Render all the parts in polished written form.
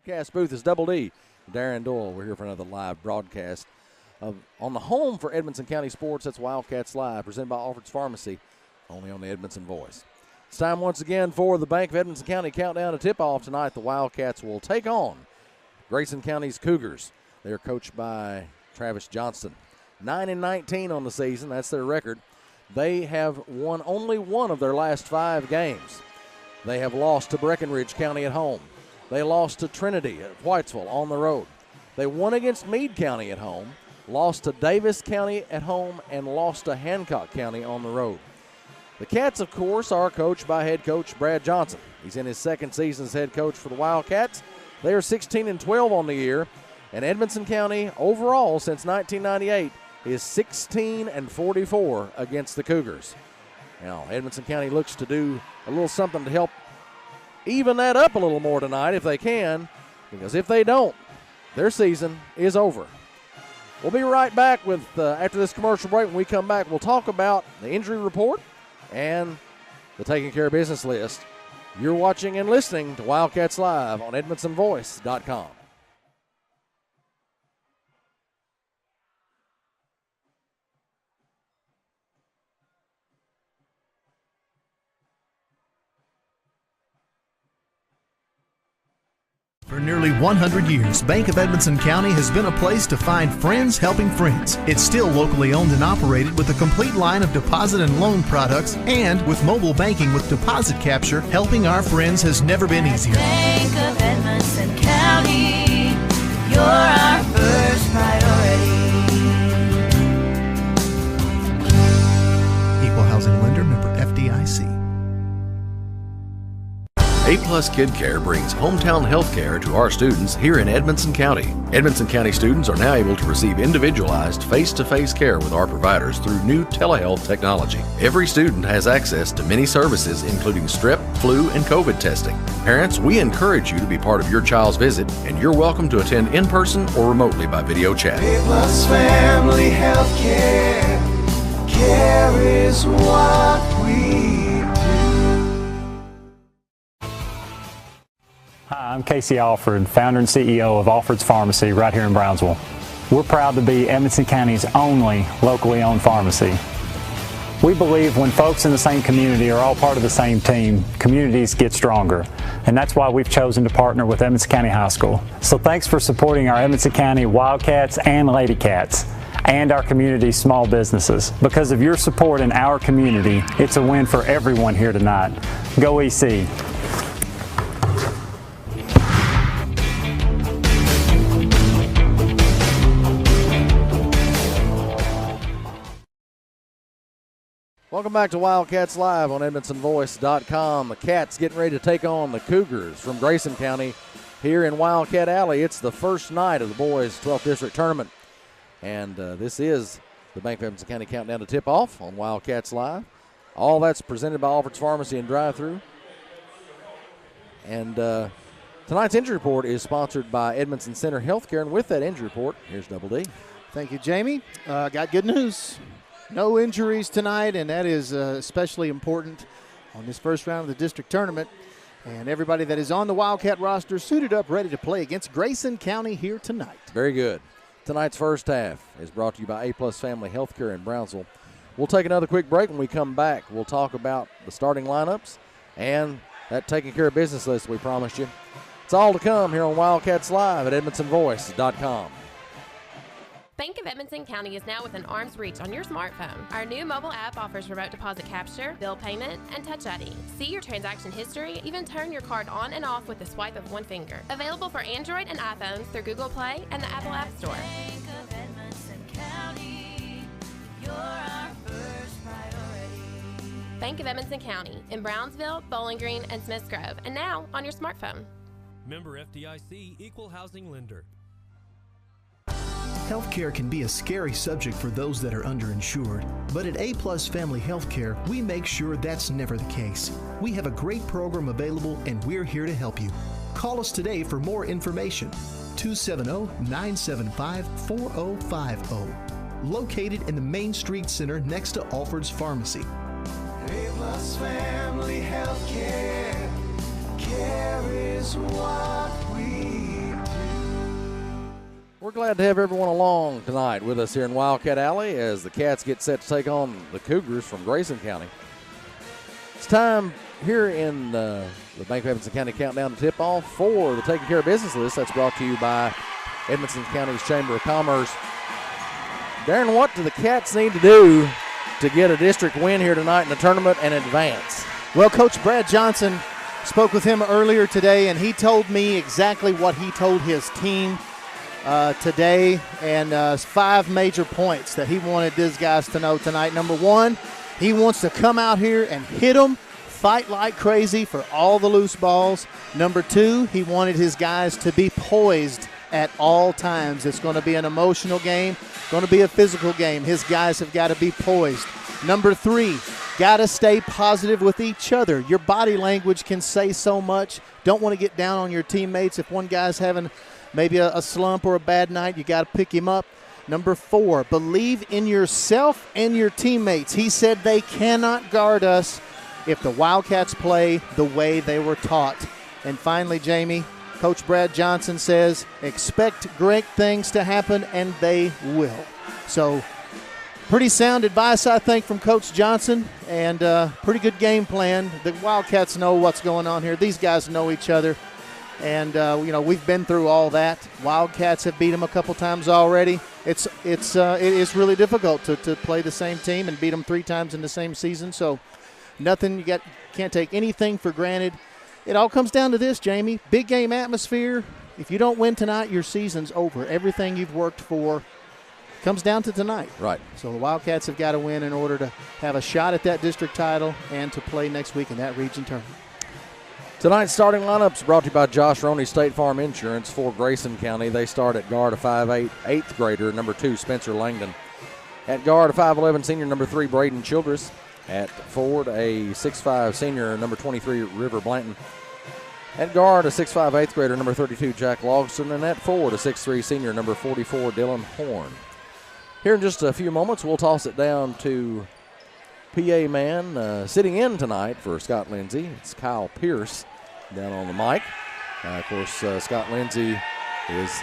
broadcast booth is Double D, Darren Doyle. We're here for another live broadcast on the home for Edmonson County sports. That's Wildcats Live, presented by Alfred's Pharmacy, only on the Edmonson Voice. It's time once again for the Bank of Edmonson County countdown to tip-off tonight. The Wildcats will take on Grayson County's Cougars. They're coached by Travis Johnston. 9-19 on the season. That's their record. They have won only one of their last 5 games. They have lost to Breckenridge County at home. They lost to Trinity at Whitesville on the road. They won against Meade County at home, lost to Davis County at home, and lost to Hancock County on the road. The Cats, of course, are coached by head coach Brad Johnson. He's in his second season as head coach for the Wildcats. They are 16-12 on the year, and Edmonson County overall since 1998 is 16-44 against the Cougars. Now, Edmonson County looks to do a little something to help even that up a little more tonight if they can, because if they don't, their season is over. We'll be right back with after this commercial break. When we come back, we'll talk about the injury report and the taking care of business list. You're watching and listening to Wildcats Live on EdmonsonVoice.com. For nearly 100 years, Bank of Edmonson County has been a place to find friends helping friends. It's still locally owned and operated with a complete line of deposit and loan products, and with mobile banking with deposit capture, helping our friends has never been easier. Bank of Edmonson County, you're our first priority. Equal housing lender, member FDIC. A+ Kid Care brings hometown health care to our students here in Edmonson County. Edmonson County students are now able to receive individualized face-to-face care with our providers through new telehealth technology. Every student has access to many services, including strep, flu, and COVID testing. Parents, we encourage you to be part of your child's visit, and you're welcome to attend in person or remotely by video chat. A+ Family Health Care. Care is what we Hi, I'm Casey Alford, founder and CEO of Alfred's Pharmacy right here in Brownsville. We're proud to be Edmonson County's only locally owned pharmacy. We believe when folks in the same community are all part of the same team, communities get stronger. And that's why we've chosen to partner with Edmonson County High School. So thanks for supporting our Edmonson County Wildcats and Lady Cats and our community's small businesses. Because of your support in our community, it's a win for everyone here tonight. Go EC. Welcome back to Wildcats Live on EdmondsonVoice.com. The Cats getting ready to take on the Cougars from Grayson County here in Wildcat Alley. It's the first night of the boys' 12th District Tournament. And this is the Bank of Edmonson County countdown to tip-off on Wildcats Live. All that's presented by Alfred's Pharmacy and Drive-Thru. And tonight's injury report is sponsored by Edmondson Center Healthcare. And with that injury report, here's Double D. Thank you, Jamie. Got good news. No injuries tonight, and that is especially important on this first round of the district tournament. And everybody that is on the Wildcat roster suited up, ready to play against Grayson County here tonight. Very good. Tonight's first half is brought to you by A+ Family Healthcare in Brownsville. We'll take another quick break. When we come back, we'll talk about the starting lineups and that taking care of business list we promised you. It's all to come here on Wildcats Live at EdmondsonVoice.com. Bank of Edmonson County is now within arm's reach on your smartphone. Our new mobile app offers remote deposit capture, bill payment, and Touch ID. See your transaction history, even turn your card on and off with the swipe of one finger. Available for Android and iPhones through Google Play and the Apple App Store. Bank of Edmonson County, you're our first priority. Bank of Edmonson County in Brownsville, Bowling Green, and Smiths Grove, and now on your smartphone. Member FDIC, Equal Housing Lender. Healthcare can be a scary subject for those that are underinsured, but at A+ Family Healthcare, we make sure that's never the case. We have a great program available, and we're here to help you. Call us today for more information. 270-975-4050. Located in the Main Street Center next to Alfred's Pharmacy. A+ Family Healthcare. Care is what we We're glad to have everyone along tonight with us here in Wildcat Alley as the Cats get set to take on the Cougars from Grayson County. It's time here in the Bank of Edmonson County Countdown to Tip-Off for the Taking Care of Business list. That's brought to you by Edmonson County's Chamber of Commerce. Darren, what do the Cats need to do to get a district win here tonight in the tournament and advance? Well, Coach Brad Johnson spoke with him earlier today, and he told me exactly what he told his team today, and 5 major points that he wanted these guys to know tonight. Number 1, he wants to come out here and hit them, fight like crazy for all the loose balls. Number 2, he wanted his guys to be poised at all times. It's going to be an emotional game, going to be a physical game. His guys have got to be poised. Number 3, got to stay positive with each other. Your body language can say so much. Don't want to get down on your teammates. If one guy's having maybe a slump or a bad night, you got to pick him up. Number 4, believe in yourself and your teammates. He said they cannot guard us if the Wildcats play the way they were taught. And finally, Jamie, Coach Brad Johnson says expect great things to happen, and they will. So pretty sound advice, I think, from Coach Johnson, and pretty good game plan. The Wildcats know what's going on here. These guys know each other. And, we've been through all that. Wildcats have beat them a couple times already. It is really difficult to play the same team and beat them 3 times in the same season. So nothing, can't take anything for granted. It all comes down to this, Jamie. Big game atmosphere. If you don't win tonight, your season's over. Everything you've worked for comes down to tonight. Right. So the Wildcats have got to win in order to have a shot at that district title and to play next week in that region tournament. Tonight's starting lineups brought to you by Josh Roney State Farm Insurance for Grayson County. They start at guard, a 5'8", 8th grader, number 2, Spencer Langdon. At guard, a 5'11", senior, number 3, Braden Childress. At forward, a 6'5", senior, number 23, River Blanton. At guard, a 6'5", 8th grader, number 32, Jack Logston. And at forward, a 6'3", senior, number 44, Dylan Horn. Here in just a few moments, we'll toss it down to PA man sitting in tonight for Scott Lindsay. It's Kyle Pierce down on the mic. Of course, Scott Lindsay is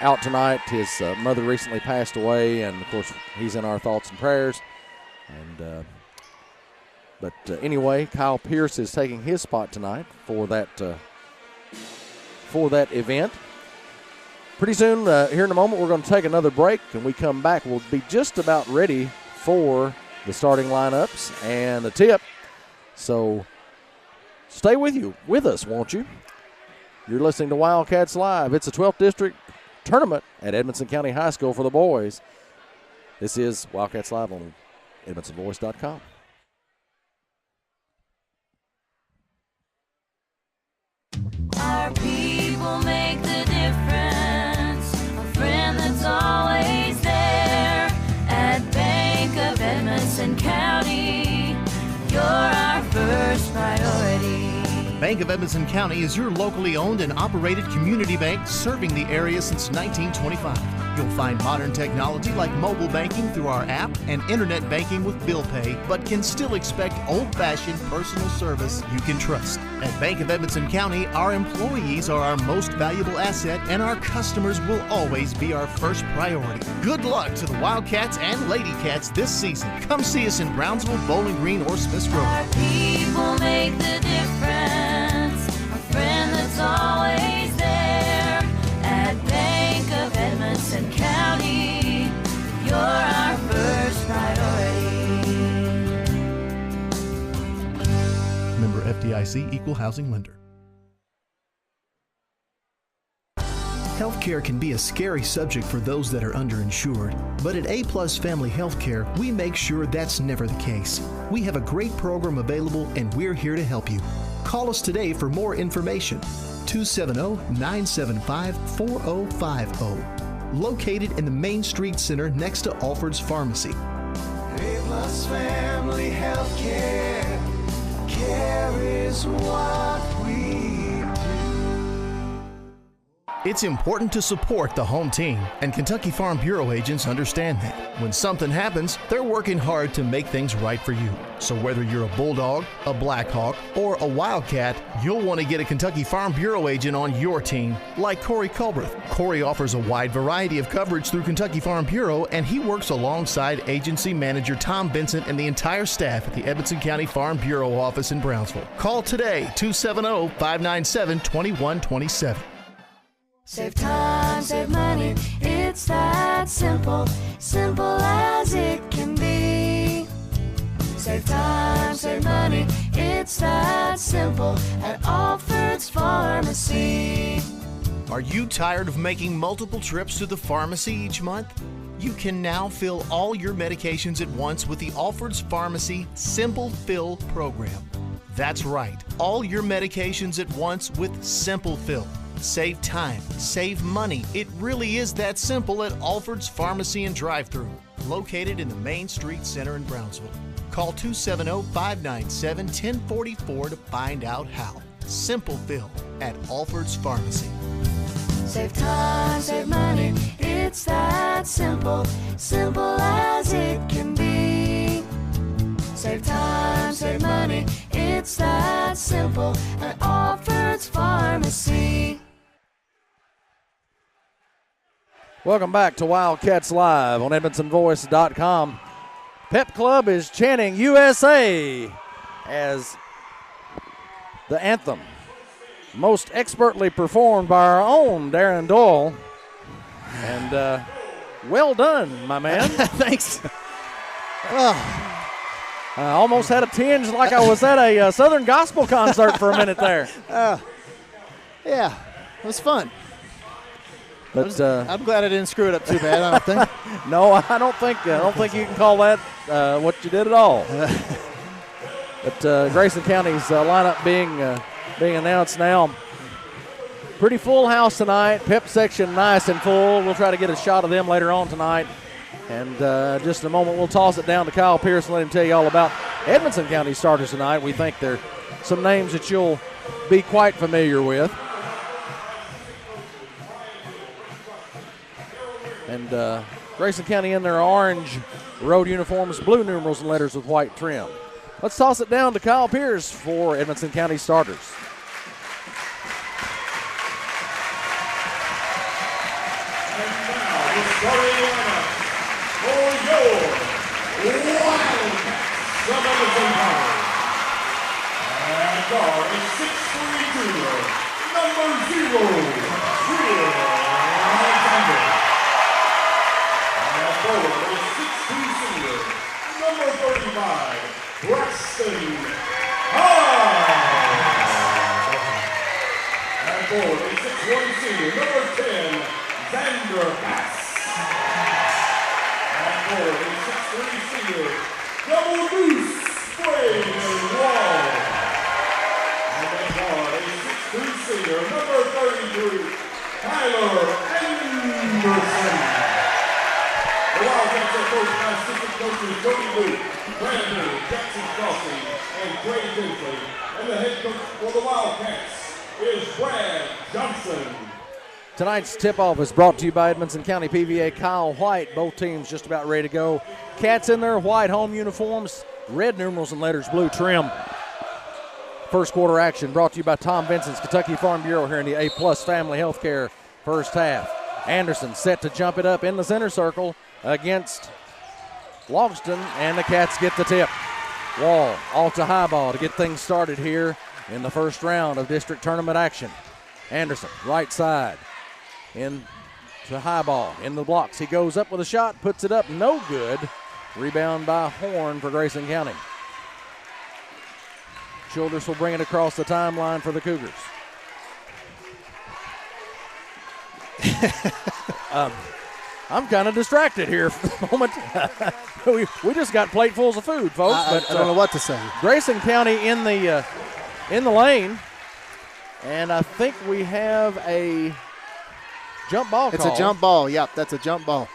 out tonight. His mother recently passed away, and of course, he's in our thoughts and prayers. And but anyway, Kyle Pierce is taking his spot tonight for that event. Pretty soon, here in a moment, we're going to take another break. When we come back, we'll be just about ready for the starting lineups and the tip. So stay with us, won't you? You're listening to Wildcats Live. It's a 12th District tournament at Edmonson County High School for the boys. This is Wildcats Live on EdmonsonVoice.com. Our people make the difference. A friend that's always there. At Bank of Edmonson County, you're our first priority. Bank of Edmonson County is your locally owned and operated community bank serving the area since 1925. You'll find modern technology like mobile banking through our app and internet banking with bill pay, but can still expect old-fashioned personal service you can trust. At Bank of Edmonson County, our employees are our most valuable asset, and our customers will always be our first priority. Good luck to the Wildcats and Lady Cats this season. Come see us in Brownsville, Bowling Green, or Smiths Grove. Our people make the difference. A friend that's always there. At Bank of Edmonson County, you're our first priority. Member FDIC, Equal Housing Lender. Healthcare can be a scary subject for those that are underinsured, but at A-Plus Family Healthcare, we make sure that's never the case. We have a great program available, and we're here to help you. Call us today for more information. 270-975-4050. Located in the Main Street Center next to Alford's Pharmacy. A-Plus Family Healthcare. Care is what we do. It's important to support the home team, and Kentucky Farm Bureau agents understand that. When something happens, they're working hard to make things right for you. So whether you're a Bulldog, a Blackhawk, or a Wildcat, you'll want to get a Kentucky Farm Bureau agent on your team, like Corey Culbreth. Corey offers a wide variety of coverage through Kentucky Farm Bureau, and he works alongside agency manager Tom Vincent and the entire staff at the Edmonson County Farm Bureau office in Brownsville. Call today, 270-597-2127. Save time, save money, it's that simple, simple as it can be. Save time, save money, it's that simple at Alfred's Pharmacy. Are you tired of making multiple trips to the pharmacy each month? You can now fill all your medications at once with the Alfred's Pharmacy Simple Fill program. That's right, all your medications at once with Simple Fill. Save time, save money. It really is that simple at Alfred's Pharmacy and Drive-Thru, located in the Main Street Center in Brownsville. Call 270-597-1044 to find out how. Simple Fill at Alfred's Pharmacy. Save time, save money, it's that simple, simple as it can be. Save time, save money, it's that simple at Alfred's Pharmacy. Welcome back to Wildcats Live on EdmonsonVoice.com. Pep Club is chanting USA as the anthem, most expertly performed by our own Darren Doyle. And well done, my man. Thanks. I almost had a tinge like I was at a Southern Gospel concert for a minute there. Yeah, it was fun. But I'm glad I didn't screw it up too bad. I don't think. No, I don't think you can call that what you did at all. But Grayson County's lineup being announced now. Pretty full house tonight. Pep section nice and full. We'll try to get a shot of them later on tonight. And just in a moment, we'll toss it down to Kyle Pierce and let him tell you all about Edmonson County starters tonight. We think they're some names that you'll be quite familiar with. And Grayson County in their orange road uniforms, blue numerals and letters with white trim. Let's toss it down to Kyle Pierce for Edmonson County starters. And now the starting lineup for your Wildcats from Edmonson County. And guard is 6'3" junior, number 0, Will Alexander. And forward is 6'2" senior, number 35, Preston High. And forward is 6'1" senior, number 10, Xander Bass. And forward is 6'3" senior, double deuce, Brayden Wall. And then guard is 6'2" senior, number 33, Tyler Anderson. The Wildcats are coached by assistant coaches Cody Luke, Brandon Jackson Crossing, and Trey Tinsley. And the head coach for the Wildcats is Brad Johnson. Tonight's tip-off is brought to you by Edmonson County PVA Kyle White. Both teams just about ready to go. Cats in their white home uniforms, red numerals and letters, blue trim. First quarter action brought to you by Tom Vincent's Kentucky Farm Bureau here in the A-Plus Family Healthcare first half. Anderson set to jump it up in the center circle against Logston, and the Cats get the tip. Wall off to high ball to get things started here in the first round of district tournament action. Anderson, right side, in to high ball, in the blocks. He goes up with a shot, puts it up, no good. Rebound by Horn for Grayson County. Childress will bring it across the timeline for the Cougars. I'm kind of distracted here for the moment. we just got platefuls of food, folks. I don't know what to say. Grayson County in the lane, and I think we have a jump ball call. It's a jump ball. Yep, that's a jump ball.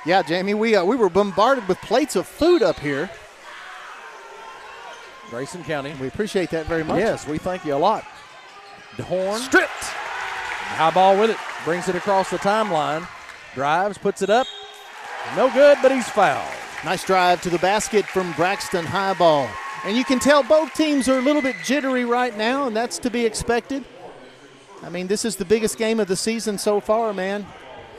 Yeah, Jamie, we were bombarded with plates of food up here. Grayson County. We appreciate that very much. Yes, we thank you a lot. Horn stripped. High ball with it. brings it across the timeline, drives, puts it up. No good, but he's fouled. Nice drive to the basket from Braxton Highball. And you can tell both teams are a little bit jittery right now, and that's to be expected. I mean, this is the biggest game of the season so far, man.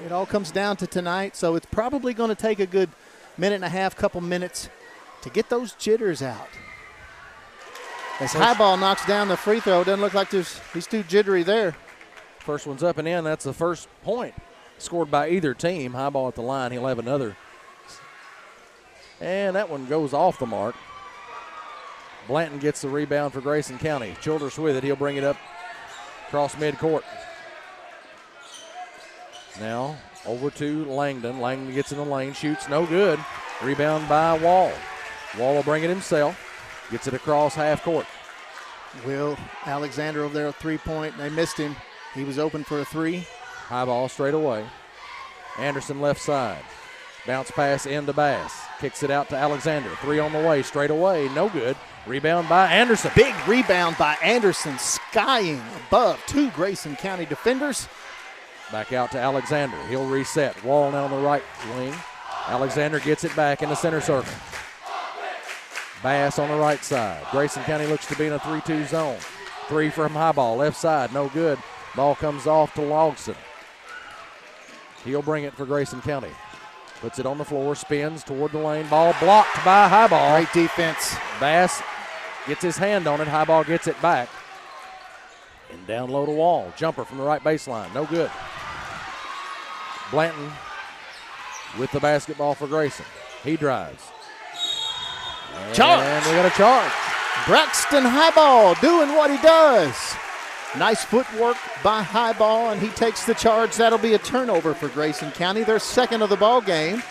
It all comes down to tonight, so it's probably going to take a good minute and a half, couple minutes to get those jitters out. As Highball knocks down the free throw, it doesn't look like he's too jittery there. First one's up and in. That's the first point scored by either team. Highball at the line. He'll have another. And that one goes off the mark. Blanton gets the rebound for Grayson County. Childress with it. He'll bring it up across midcourt. Now over to Langdon. Langdon gets in the lane, shoots, no good. Rebound by Wall. Wall will bring it himself. Gets it across half court. Will Alexander over there at 3-point. They missed him. He was open for a three. High ball straight away. Anderson left side. Bounce pass into Bass. Kicks it out to Alexander. Three on the way, straight away, no good. Rebound by Anderson. Big rebound by Anderson, skying above two Grayson County defenders. Back out to Alexander. He'll reset. Wall now on the right wing. Alexander gets it back in the center circle. Bass on the right side. Grayson County looks to be in a 3-2 zone. Three from Highball, left side, no good. Ball comes off to Logston. He'll bring it for Grayson County. Puts it on the floor, spins toward the lane. Ball blocked by Highball. Great defense. Bass gets his hand on it. Highball gets it back. And down low to Wall. Jumper from the right baseline. No good. Blanton with the basketball for Grayson. He drives. Charge. And we got a charge. Braxton Highball doing what he does. Nice footwork by Highball, and he takes the charge. That'll be a turnover for Grayson County, their second of the ball game.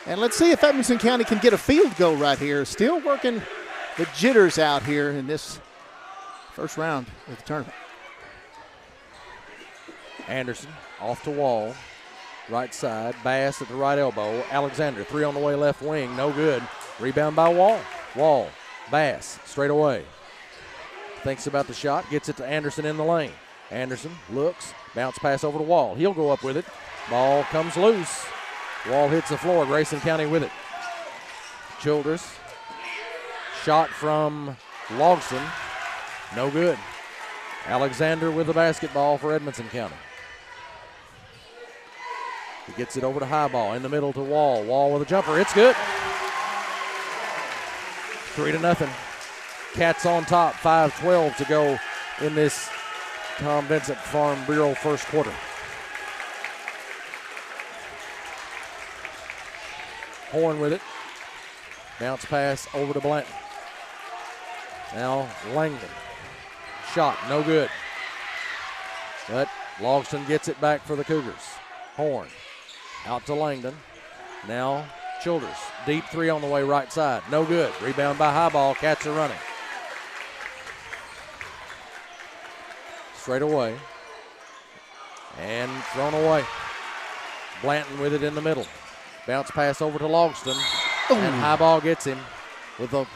And let's see if Edmonson County can get a field goal right here. Still working the jitters out here in this first round of the tournament. Anderson off to Wall. Right side. Bass at the right elbow. Alexander, three on the way, left wing. No good. Rebound by Wall. Wall. Bass straight away. Thinks about the shot. Gets it to Anderson in the lane. Anderson looks. Bounce pass over to Wall. He'll go up with it. Ball comes loose. Wall hits the floor. Grayson County with it. Childress. Shot from Logston. No good. Alexander with the basketball for Edmonson County. He gets it over to Highball. In the middle to Wall. Wall with a jumper. It's good. 3-0. Cats on top. 5:12 to go in this Tom Vincent Farm Bureau first quarter. Horn with it. Bounce pass over to Blanton. Now Langdon. Shot, no good. But Logston gets it back for the Cougars. Horn out to Langdon. Now Childress. Deep three on the way right side. No good. Rebound by Highball. Cats are running. Straight away. And thrown away. Blanton with it in the middle. Bounce pass over to Logston. Ooh. And Highball gets him with a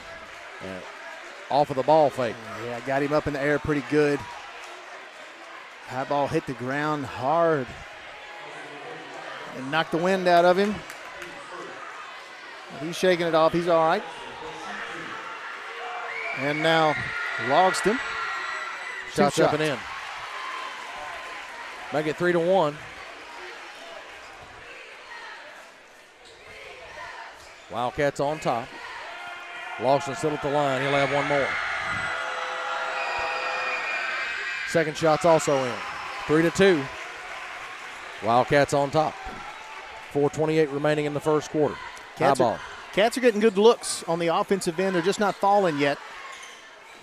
off of the ball fake. Yeah, got him up in the air pretty good. Highball hit the ground hard and knocked the wind out of him. He's shaking it off. He's all right. And now Logston. Shots up and in. Make it 3-1. Wildcats on top. Logston still at the line. He'll have one more. Second shot's also in. 3-2. Wildcats on top. 4:28 remaining in the first quarter. Cats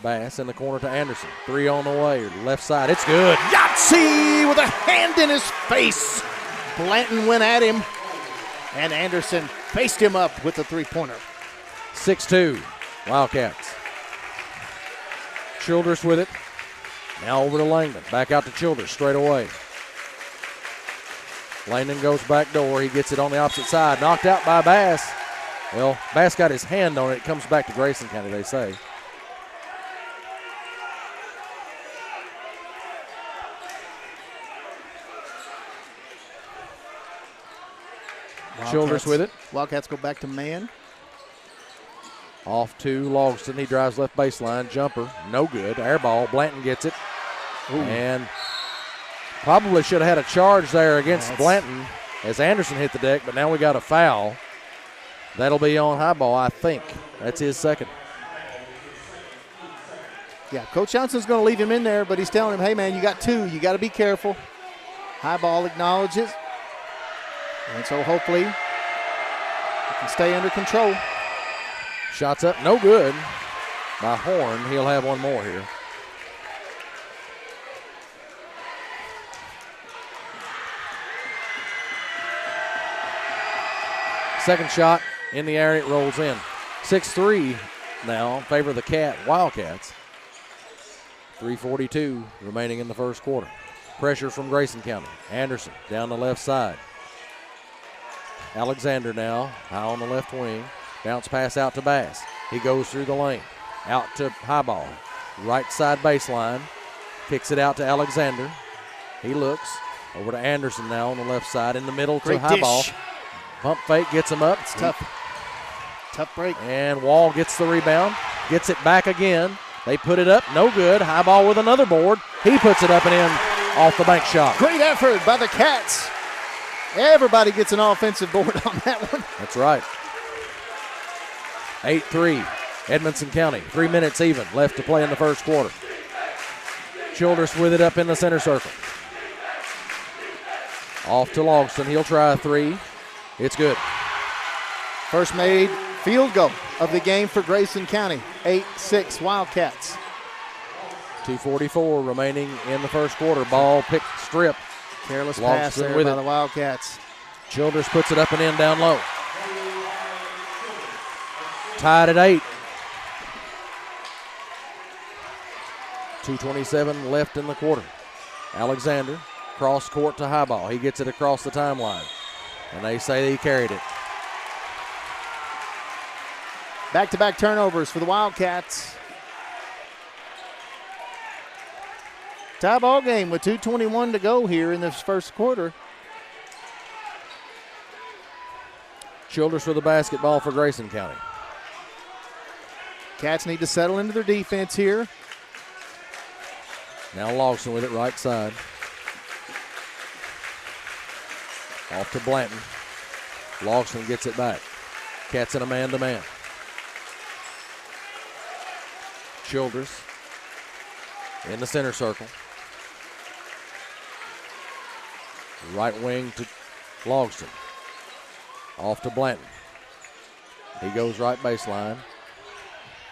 Bass in the corner to Anderson. Three on the way. Left side. It's good. Yahtzee with a hand in his face. Blanton went at him, and Anderson faced him up with a three-pointer. 6-2. Wildcats. Childress with it. Now over to Langdon. Back out to Childress straight away. Langdon goes back door. He gets it on the opposite side. Knocked out by Bass. Well, Bass got his hand on it. It comes back to Grayson County, they say. Childress with it. Wildcats go back to man. Off to Logston. He drives left baseline. Jumper. No good. Air ball. Blanton gets it. Ooh. And probably should have had a charge there against Blanton as Anderson hit the deck, but now we got a foul. That'll be on Highball, I think. That's his second. Yeah, Coach Johnson's going to leave him in there, but he's telling him, hey, man, you got two. You got to be careful. Highball acknowledges. And so hopefully he can stay under control. Shots up, no good by Horn. He'll have one more here. Second shot in the air, it rolls in. 6-3 now in favor of the Wildcats. 3:42 remaining in the first quarter. Pressure from Grayson County. Anderson down the left side. Alexander now high on the left wing. Bounce pass out to Bass. He goes through the lane. Out to Highball. Right side baseline. Kicks it out to Alexander. He looks. Over to Anderson now on the left side. In the middle to Highball. Pump fake gets him up. It's tough. Tough break. And Wall gets the rebound. Gets it back again. They put it up. No good. Highball with another board. He puts it up and in off the bank shot. Great effort by the Cats. Everybody gets an offensive board on that one. That's right. 8-3, Edmonson County. 3 minutes even left to play in the first quarter. Childress with it up in the center circle. Off to Logston. He'll try a three. It's good. First made field goal of the game for Grayson County. 8-6 Wildcats. 2:44 remaining in the first quarter. Ball picked strip. Careless pass there by the Wildcats. Childress puts it up and in down low. Tied at 8. 2:27 left in the quarter. Alexander, cross court to Highball. He gets it across the timeline. And they say he carried it. Back-to-back turnovers for the Wildcats. Tie ball game with 2:21 to go here in this first quarter. Childress for the basketball for Grayson County. Cats need to settle into their defense here. Now Logston with it right side. Off to Blanton. Logston gets it back. Cats in a man-to-man. Childress in the center circle. Right wing to Logston. Off to Blanton. He goes right baseline.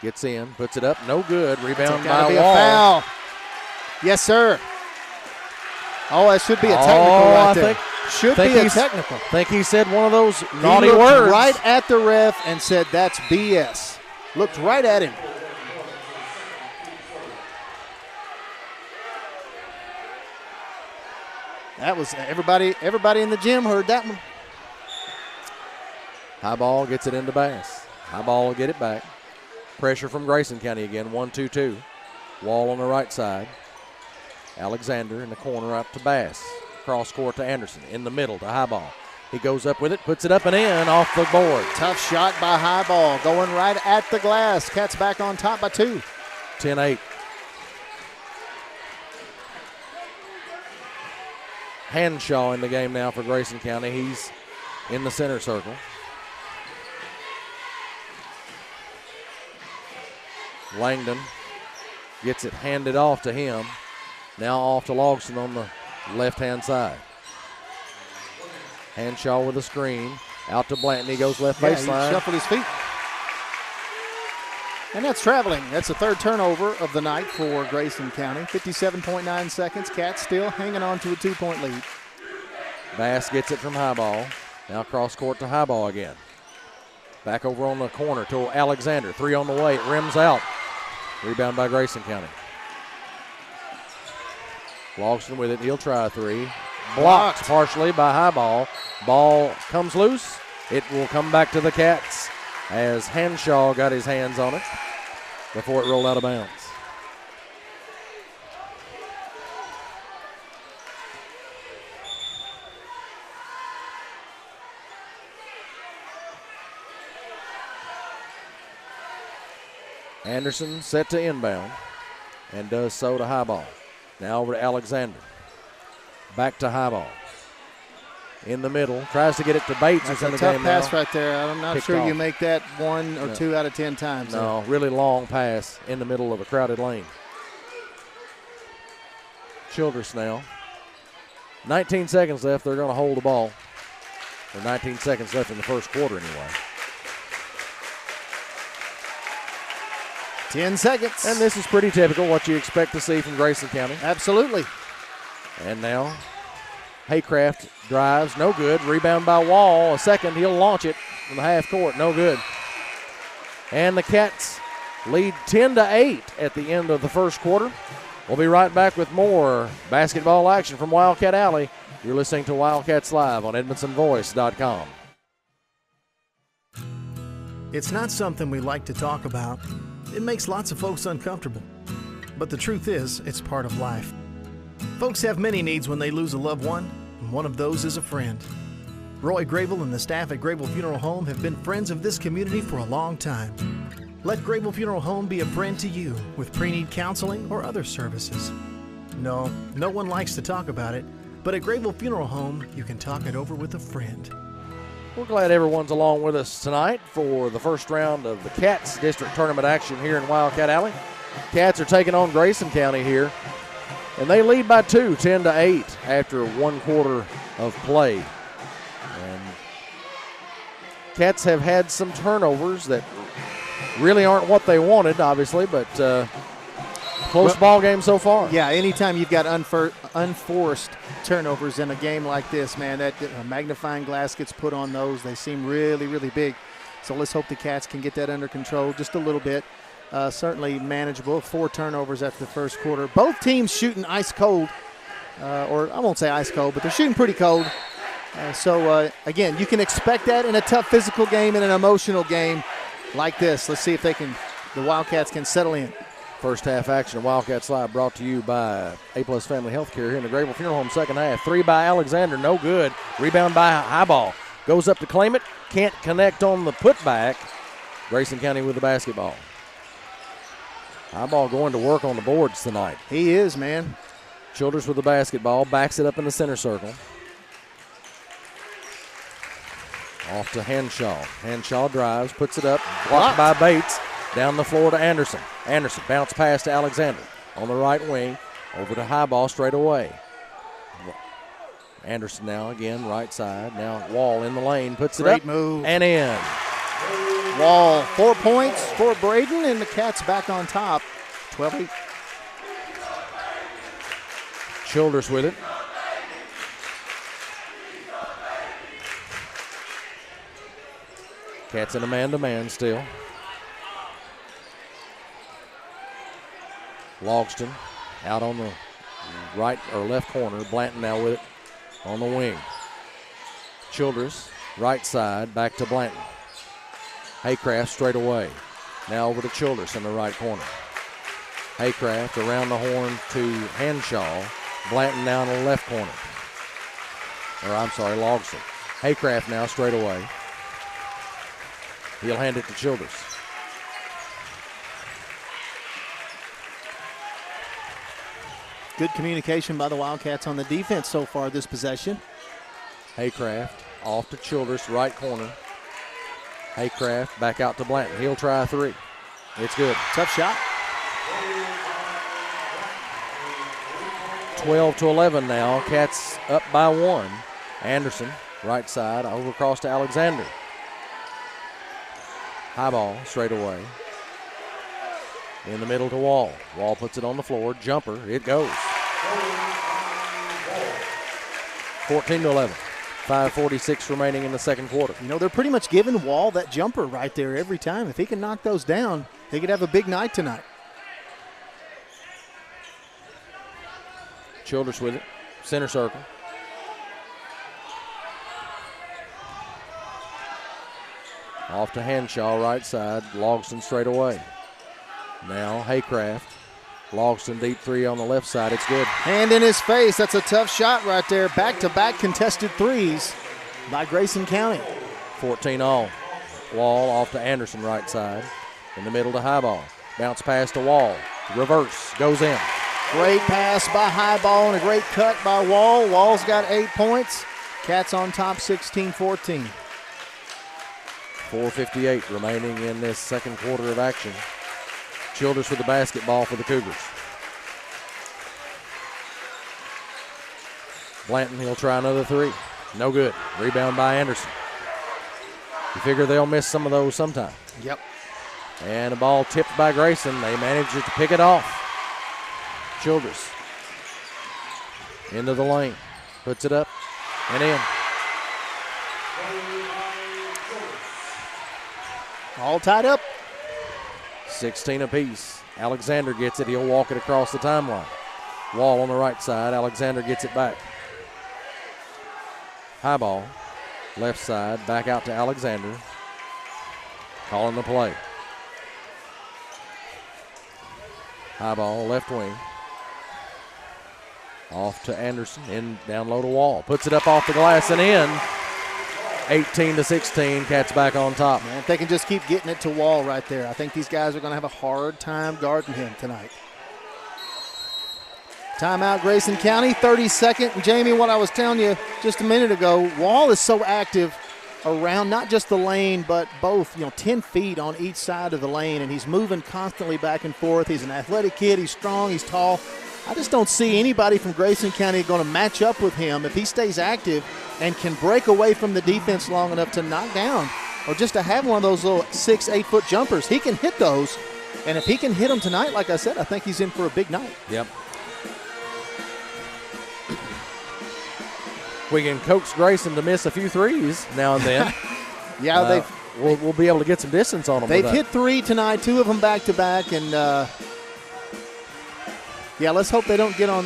Gets in, puts it up, no good. Rebound by be Wall. A foul. Yes, sir. Oh, that should be a technical right there. Should be a technical. I think he said one of those naughty he looked words. Right at the ref and said, that's BS. Looked right at him. That was everybody in the gym heard that one. Highball gets it into Bass. Highball will get it back. Pressure from Grayson County again, 1-2-2. Wall on the right side. Alexander in the corner up to Bass. Cross court to Anderson. In the middle to Highball. He goes up with it, puts it up and in off the board. Tough shot by Highball, going right at the glass. Cats back on top by 2. 10-8. Hanshaw in the game now for Grayson County. He's in the center circle. Langdon gets it handed off to him. Now off to Logston on the left-hand side. Hanshaw with a screen. Out to Blanton. He goes left baseline. He shuffled his feet. And that's traveling. That's the third turnover of the night for Grayson County. 57.9 seconds. Cats still hanging on to a 2-point lead. Bass gets it from Highball. Now cross court to Highball again. Back over on the corner to Alexander. 3 on the way. It rims out. Rebound by Grayson County. Logston with it. He'll try a 3. Blocked partially by Highball. Ball comes loose. It will come back to the Cats as Hanshaw got his hands on it before it rolled out of bounds. Anderson set to inbound and does so to high ball. Now over to Alexander. Back to high ball. In the middle, tries to get it to Bates. That's who's in a the tough game pass now. right there. I'm not Picked sure you off. make that 1 or 2 out of 10 times. No, really long pass in the middle of a crowded lane. Childress now. 19 seconds left. They're going to hold the ball. Or 19 seconds left in the first quarter anyway. 10 seconds. And this is pretty typical, what you expect to see from Grayson County. Absolutely. And now Haycraft drives, no good. Rebound by Wall, a second. He'll launch it from the half court, no good. And the Cats lead 10-8 at the end of the first quarter. We'll be right back with more basketball action from Wildcat Alley. You're listening to Wildcats Live on EdmondsonVoice.com. It's not something we like to talk about. It makes lots of folks uncomfortable. But the truth is, it's part of life. Folks have many needs when they lose a loved one, and one of those is a friend. Roy Grable and the staff at Grable Funeral Home have been friends of this community for a long time. Let Grable Funeral Home be a friend to you with pre-need counseling or other services. No one likes to talk about it, but at Grable Funeral Home, you can talk it over with a friend. We're glad everyone's along with us tonight for the first round of the Cats District Tournament action here in Wildcat Alley. Cats are taking on Grayson County here, and they lead by 2, 10-8 after 1 quarter of play. And Cats have had some turnovers that really aren't what they wanted, obviously, but close ball game so far. Yeah, anytime you've got unforced turnovers in a game like this, man, that magnifying glass gets put on those. They seem really, really big. So let's hope the Cats can get that under control just a little bit. Certainly manageable. 4 turnovers after the first quarter. Both teams shooting ice cold, or I won't say ice cold, but they're shooting pretty cold. So again, you can expect that in a tough physical game and an emotional game like this. Let's see if the Wildcats can settle in. First half action of Wildcats Live brought to you by A-Plus Family Healthcare here in the Grable Funeral Home. Second half, 3 by Alexander, no good. Rebound by Highball. Goes up to claim it, can't connect on the putback. Grayson County with the basketball. Highball going to work on the boards tonight. He is, man. Childress with the basketball, backs it up in the center circle. Off to Henshaw. Henshaw drives, puts it up, blocked by Bates. Down the floor to Anderson. Anderson bounce pass to Alexander. On the right wing, over to Highball straight away. Anderson now again, right side. Now Wall in the lane, puts it Great up move. and in. Wall, 4 points for Braden, and the Cats back on top. 12-8. Childress with it. Cats in a man-to-man still. Logston out on the right or left corner. Blanton now with it on the wing. Childress, right side, back to Blanton. Haycraft straight away. Now over to Childress in the right corner. Haycraft around the horn to Henshaw. Blanton now in the left corner. Or I'm sorry, Logston. Haycraft now straight away. He'll hand it to Childress. Good communication by the Wildcats on the defense so far this possession. Haycraft off to Childress, right corner. Haycraft back out to Blanton. He'll try a 3. It's good. Tough shot. 12-11 now. Cats up by 1. Anderson, right side, over across to Alexander. High ball straight away. In the middle to Wall. Wall puts it on the floor. Jumper. It goes. 14-11. 5:46 remaining in the second quarter. You know, they're pretty much giving Wall that jumper right there every time. If he can knock those down, he could have a big night tonight. Childress with it. Center circle. Off to Henshaw, right side. Logston straight away. Now Haycraft. Logston deep 3 on the left side. It's good. Hand in his face. That's a tough shot right there. Back-to-back contested threes by Grayson County. 14 all. Wall off to Anderson, right side. In the middle to Highball. Bounce pass to Wall. Reverse. Goes in. Great pass by Highball and a great cut by Wall. Wall's got 8 points. Cats on top 16-14. 4:58 remaining in this second quarter of action. Childress with the basketball for the Cougars. Blanton, he'll try another three. No good. Rebound by Anderson. You figure they'll miss some of those sometime. Yep. And the ball tipped by Grayson. They managed to pick it off. Childress into the lane. Puts it up and in. All tied up. 16 apiece. Alexander gets it. He'll walk it across the timeline. Wall on the right side. Alexander gets it back. High ball. Left side. Back out to Alexander. Calling the play. High ball. Left wing. Off to Anderson. In down low to Wall. Puts it up off the glass and in. 18-16. Cats back on top. Man, if they can just keep getting it to Wall right there, I think these guys are going to have a hard time guarding him tonight. Timeout, Grayson County, 32nd. Jamie, what I was telling you just a minute ago, Wall is so active around not just the lane, but both, 10 feet on each side of the lane, and he's moving constantly back and forth. He's an athletic kid. He's strong. He's tall. I just don't see anybody from Grayson County going to match up with him if he stays active and can break away from the defense long enough to knock down or just to have one of those little 6-8 foot jumpers. He can hit those, and if he can hit them tonight, like I said, I think he's in for a big night. Yep. We can coax Grayson to miss a few threes now and then. Yeah, we'll be able to get some distance on them. They've hit 3 tonight, 2 of them back to back, and yeah, let's hope they don't get on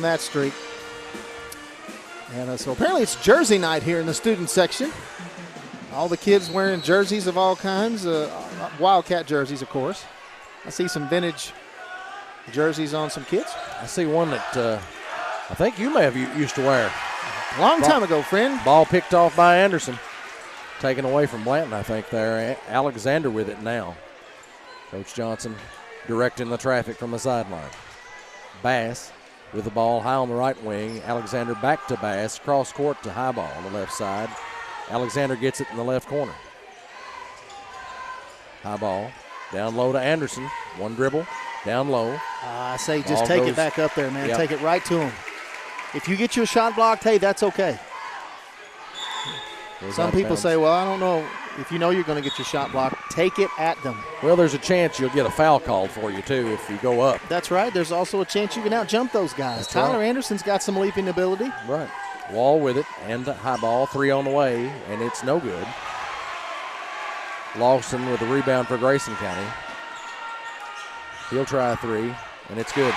that streak. And so apparently it's jersey night here in the student section. All the kids wearing jerseys of all kinds, Wildcat jerseys, of course. I see some vintage jerseys on some kids. I see one that I think you may have used to wear. Long time ago, friend. Ball picked off by Anderson. Taken away from Blanton, I think, there. Alexander with it now. Coach Johnson directing the traffic from the sideline. Bass with the ball high on the right wing. Alexander back to Bass. Cross court to Highball on the left side. Alexander gets it in the left corner. Highball down low to Anderson. One dribble. Down low. I say just take it back up there, man. Yep. Take it right to him. If you get your shot blocked, hey, that's okay. Some people say, well, I don't know. If you know you're going to get your shot blocked, take it at them. Well, there's a chance you'll get a foul called for you, too, if you go up. That's right. There's also a chance you can out-jump those guys. That's Tyler right. Anderson's got some leaping ability. Right. Wall with it, and high ball, 3 on the way, and it's no good. Lawson with the rebound for Grayson County. He'll try a 3, and it's good.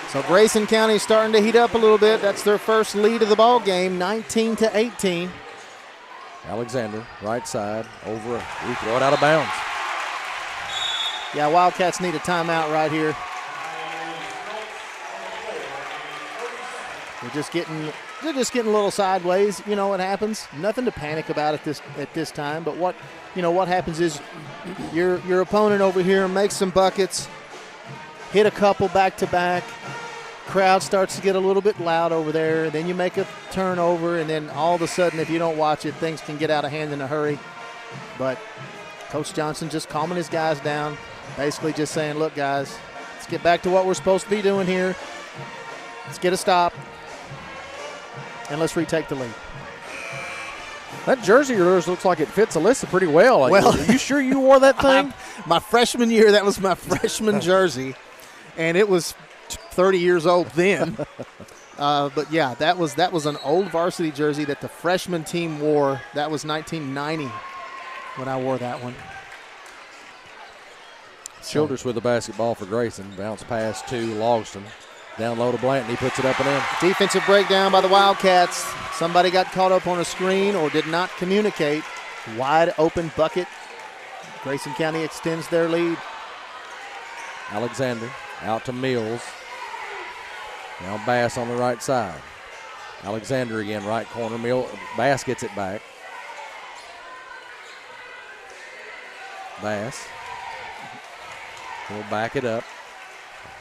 So Grayson County is starting to heat up a little bit. That's their first lead of the ball game, 19-18. Alexander, right side, over. We throw it out of bounds. Yeah, Wildcats need a timeout right here. They're just getting a little sideways. You know what happens? Nothing to panic about at this time. But what happens is your opponent over here makes some buckets, hit a couple back to back. Crowd starts to get a little bit loud over there. Then you make a turnover, and then all of a sudden, if you don't watch it, things can get out of hand in a hurry. But Coach Johnson just calming his guys down, basically just saying, look, guys, let's get back to what we're supposed to be doing here. Let's get a stop, and let's retake the lead. That jersey of yours looks like it fits Alyssa pretty well. Are you sure you wore that thing? My freshman year, that was my freshman jersey, and it was 30 years old then. But yeah, that was an old varsity jersey that the freshman team wore. That was 1990 when I wore that one. Childress with the basketball for Grayson. Bounce pass to Logston. Down low to Blanton. He puts it up and in. Defensive breakdown by the Wildcats. Somebody got caught up on a screen or did not communicate. Wide open bucket. Grayson County extends their lead. Alexander out to Mills. Now Bass on the right side. Alexander again, right corner. Bass gets it back. Bass. He'll back it up.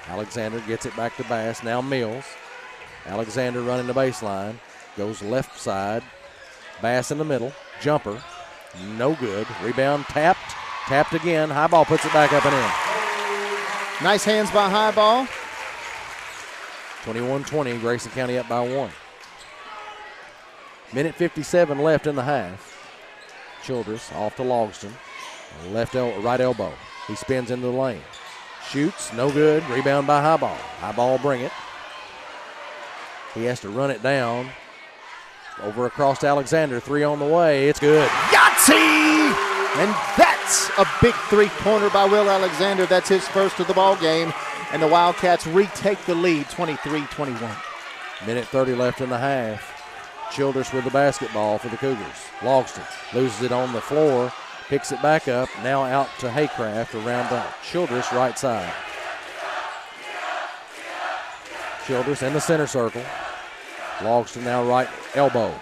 Alexander gets it back to Bass. Now Mills. Alexander running the baseline. Goes left side. Bass in the middle. Jumper. No good. Rebound tapped. Tapped again. High ball puts it back up and in. Nice hands by High ball. 21-20. Grayson County up by 1. Minute 57 left in the half. Childress off to Logston. Right elbow. He spins into the lane. Shoots. No good. Rebound by High ball. High ball will bring it. He has to run it down. Over across to Alexander. 3 on the way. It's good. Yahtzee! And that's a big three-pointer by Will Alexander. That's his first of the ball game. And the Wildcats retake the lead, 23-21. Minute 30 left in the half. Childress with the basketball for the Cougars. Logston loses it on the floor. Picks it back up. Now out to Haycraft around the Childress right side. Childress in the center circle. Logston now right elbow.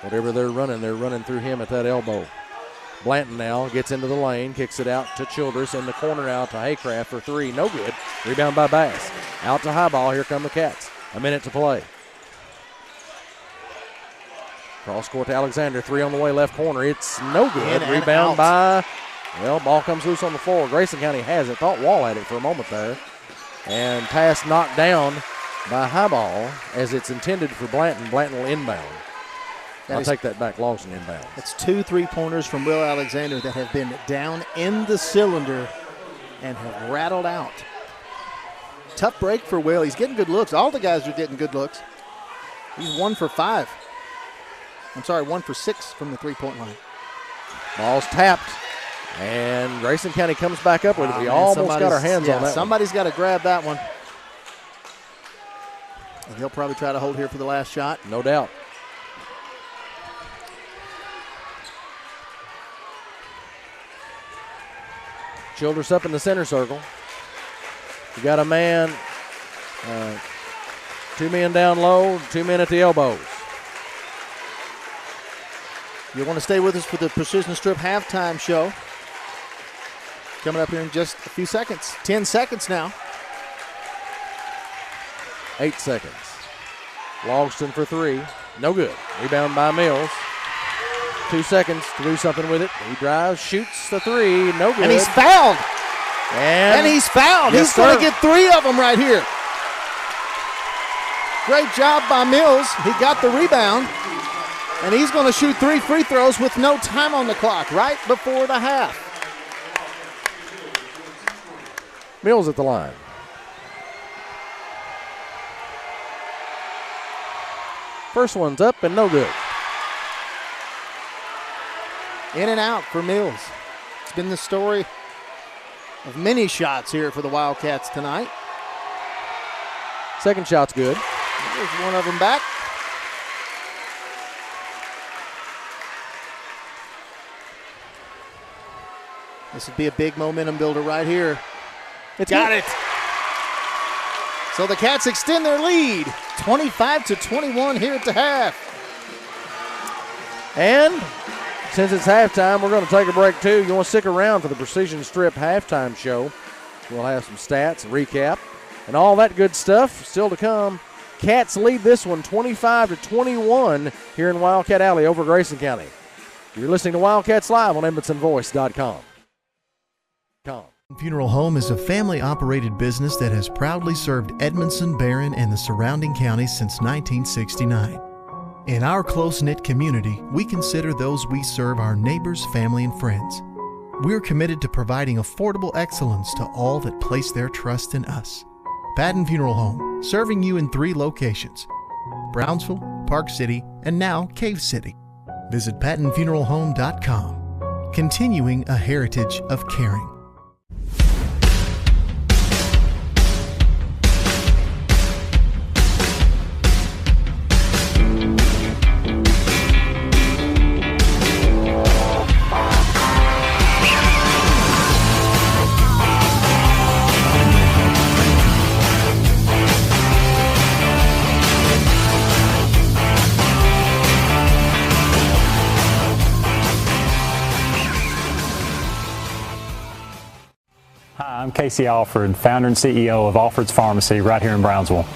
Whatever they're running through him at that elbow. Blanton now gets into the lane, kicks it out to Childress in the corner out to Haycraft for 3. No good. Rebound by Bass. Out to High ball. Here come the Cats. A minute to play. Cross court to Alexander. 3 on the way, left corner. It's no good. Rebound by, ball comes loose on the floor. Grayson County has it. Thought Wall had it for a moment there. And pass knocked down by High ball as it's intended for Blanton. Blanton will inbound. I'll take that back. Lawson inbound. It's 2 3-pointers from Will Alexander that have been down in the cylinder and have rattled out. Tough break for Will. He's getting good looks. All the guys are getting good looks. He's 1 for 5. 1 for 6 from the three-point line. Ball's tapped, and Grayson County comes back up with it. We almost got our hands on that. Somebody's got to grab that one. And he'll probably try to hold here for the last shot. No doubt. Childress up in the center circle. You got a man, 2 men down low, 2 men at the elbows. You want to stay with us for the Precision Strip halftime show. Coming up here in just a few seconds. 10 seconds now. 8 seconds. Logston for 3. No good. Rebound by Mills. 2 seconds to do something with it. He drives, shoots the 3. No good. And he's fouled. And he's fouled. Yes, he's going to get 3 of them right here. Great job by Mills. He got the rebound. And he's going to shoot 3 free throws with no time on the clock right before the half. Mills at the line. First one's up and no good. In and out for Mills. It's been the story of many shots here for the Wildcats tonight. Second shot's good. There's one of them back. This would be a big momentum builder right here. It's got it. So the Cats extend their lead, 25-21 here at the half. And since it's halftime, we're going to take a break too. You want to stick around for the Precision Strip halftime show. We'll have some stats, recap, and all that good stuff still to come. Cats lead this one 25-21 here in Wildcat Alley over Grayson County. You're listening to Wildcats Live on EdmontonVoice.com. Funeral Home is a family-operated business that has proudly served Edmonson, Barron, and the surrounding counties since 1969. In our close-knit community, we consider those we serve our neighbors, family, and friends. We're committed to providing affordable excellence to all that place their trust in us. Patton Funeral Home, serving you in 3 locations: Brownsville, Park City, and now Cave City. Visit PattonFuneralHome.com, continuing a heritage of caring. Casey Alford, founder and CEO of Alford's Pharmacy right here in Brownsville.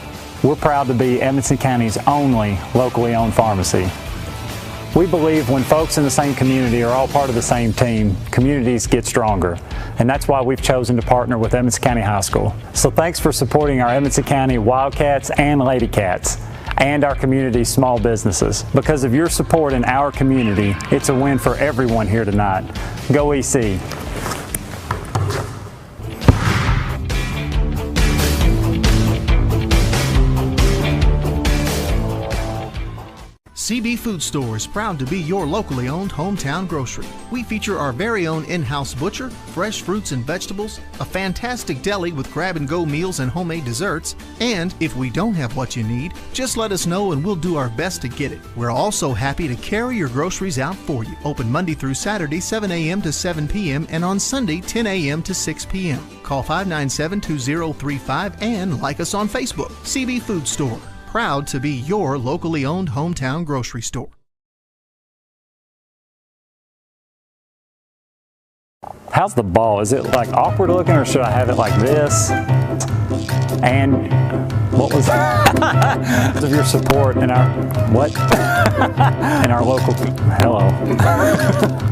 We're proud to be Edmonson County's only locally owned pharmacy. We believe when folks in the same community are all part of the same team, communities get stronger. And that's why we've chosen to partner with Edmonson County High School. So thanks for supporting our Edmonson County Wildcats and Lady Cats and our community's small businesses. Because of your support in our community, it's a win for everyone here tonight. Go EC. CB Food Store is proud to be your locally owned hometown grocery. We feature our very own in-house butcher, fresh fruits and vegetables, a fantastic deli with grab-and-go meals and homemade desserts, and if we don't have what you need, just let us know and we'll do our best to get it. We're also happy to carry your groceries out for you. Open Monday through Saturday, 7 a.m. to 7 p.m. and on Sunday, 10 a.m. to 6 p.m. Call 597-2035 and like us on Facebook. CB Food Store. Proud to be your locally owned hometown grocery store. How's the ball? Is it like awkward looking or should I have it like this? And what was of your support in our what? In our local hello.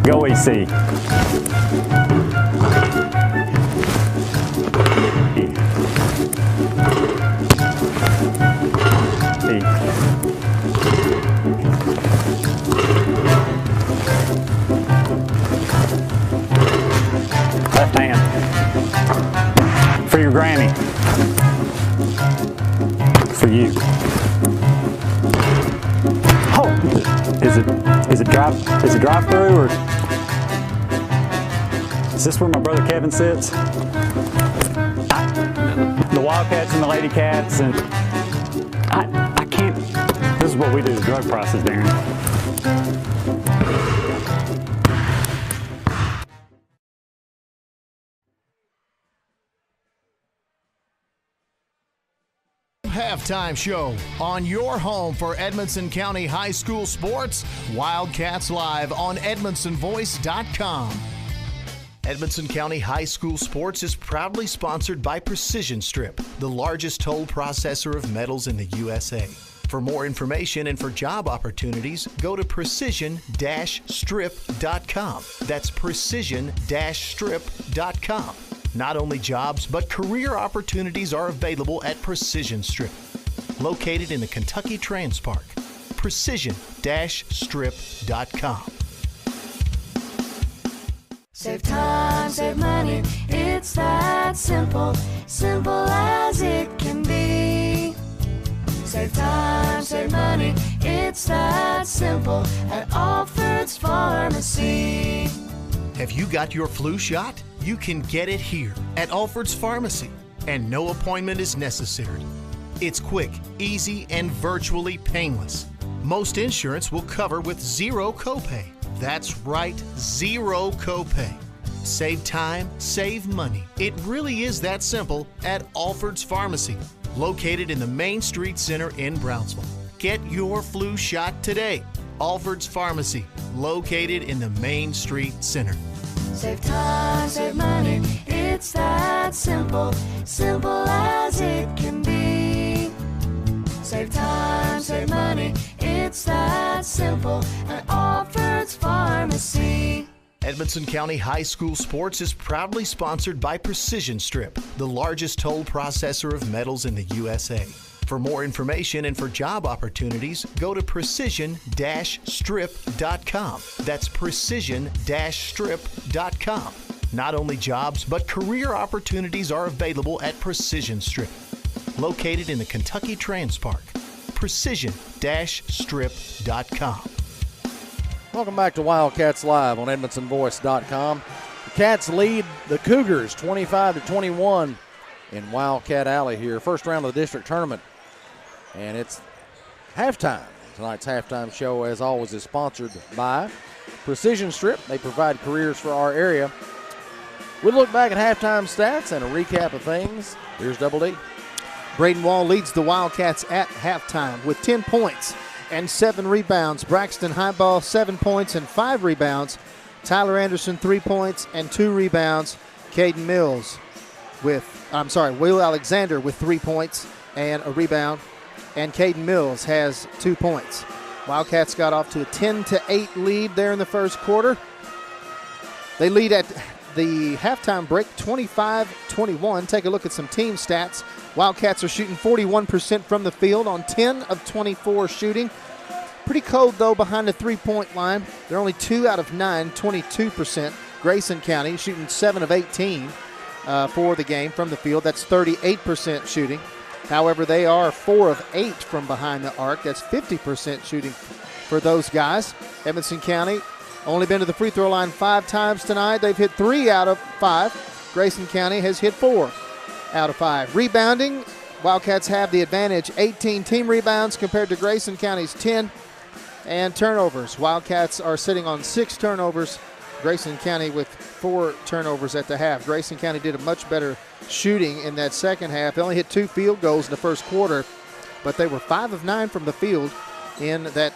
Go EC. Left hand. For your granny. For you. Oh, is it drive through or is this where my brother Kevin sits? The Wildcats and the Lady Cats and I can't. This is what we do, the drug prices, Darren. Halftime show on your home for Edmonson County High School sports, Wildcats Live on EdmonsonVoice.com. Edmonson County High School sports is proudly sponsored by Precision Strip, the largest toll processor of metals in the USA. For more information and for job opportunities, go to precision-strip.com. That's precision-strip.com. Not only jobs, but career opportunities are available at Precision Strip, located in the Kentucky Trans Park. Precision-strip.com. Save time, save money, it's that simple, simple as it can be. Save time, save money, it's that simple at Alford's Pharmacy. Have you got your flu shot? You can get it here at Alford's Pharmacy, and no appointment is necessary. It's quick, easy, and virtually painless. Most insurance will cover with zero copay. That's right, zero copay. Save time, save money. It really is that simple at Alford's Pharmacy, located in the Main Street Center in Brownsville. Get your flu shot today. Alford's Pharmacy, located in the Main Street Center. Save time, save money, it's that simple, simple as it can be. Save time, save money, it's that simple at Alford's Pharmacy. Edmonson County High School sports is proudly sponsored by Precision Strip, the largest toll processor of metals in the USA. For more information and for job opportunities, go to precision-strip.com. That's precision-strip.com. Not only jobs, but career opportunities are available at Precision Strip, located in the Kentucky Trans Park. Precision-strip.com. Welcome back to Wildcats Live on EdmonsonVoice.com. The Cats lead the Cougars 25-21 in Wildcat Alley here. First round of the district tournament. And it's halftime. Tonight's halftime show, as always, is sponsored by Precision Strip. They provide careers for our area. We'll look back at halftime stats and a recap of things. Here's Double D. Braden Wall leads the Wildcats at halftime with 10 points and 7 rebounds. Braxton Highball, 7 points and 5 rebounds. Tyler Anderson, 3 points and 2 rebounds. Caden Mills Will Alexander with 3 points and a rebound, and Caden Mills has 2 points. Wildcats got off to a 10-8 lead there in the first quarter. They lead at the halftime break 25-21. Take a look at some team stats. Wildcats are shooting 41% from the field on 10 of 24 shooting. Pretty cold, though, behind the three-point line. They're only 2 out of 9, 22%. Grayson County shooting 7 of 18 for the game from the field. That's 38% shooting. However, they are 4 of 8 from behind the arc. That's 50% shooting for those guys. Edmonson County only been to the free throw line 5 times tonight. They've hit 3 out of 5. Grayson County has hit 4 out of 5. Rebounding, Wildcats have the advantage. 18 team rebounds compared to Grayson County's 10. And turnovers, Wildcats are sitting on 6 turnovers. Grayson County with 4 turnovers at the half. Grayson County did a much better shooting in that second half. They only hit 2 field goals in the first quarter, but they were 5 of 9 from the field in that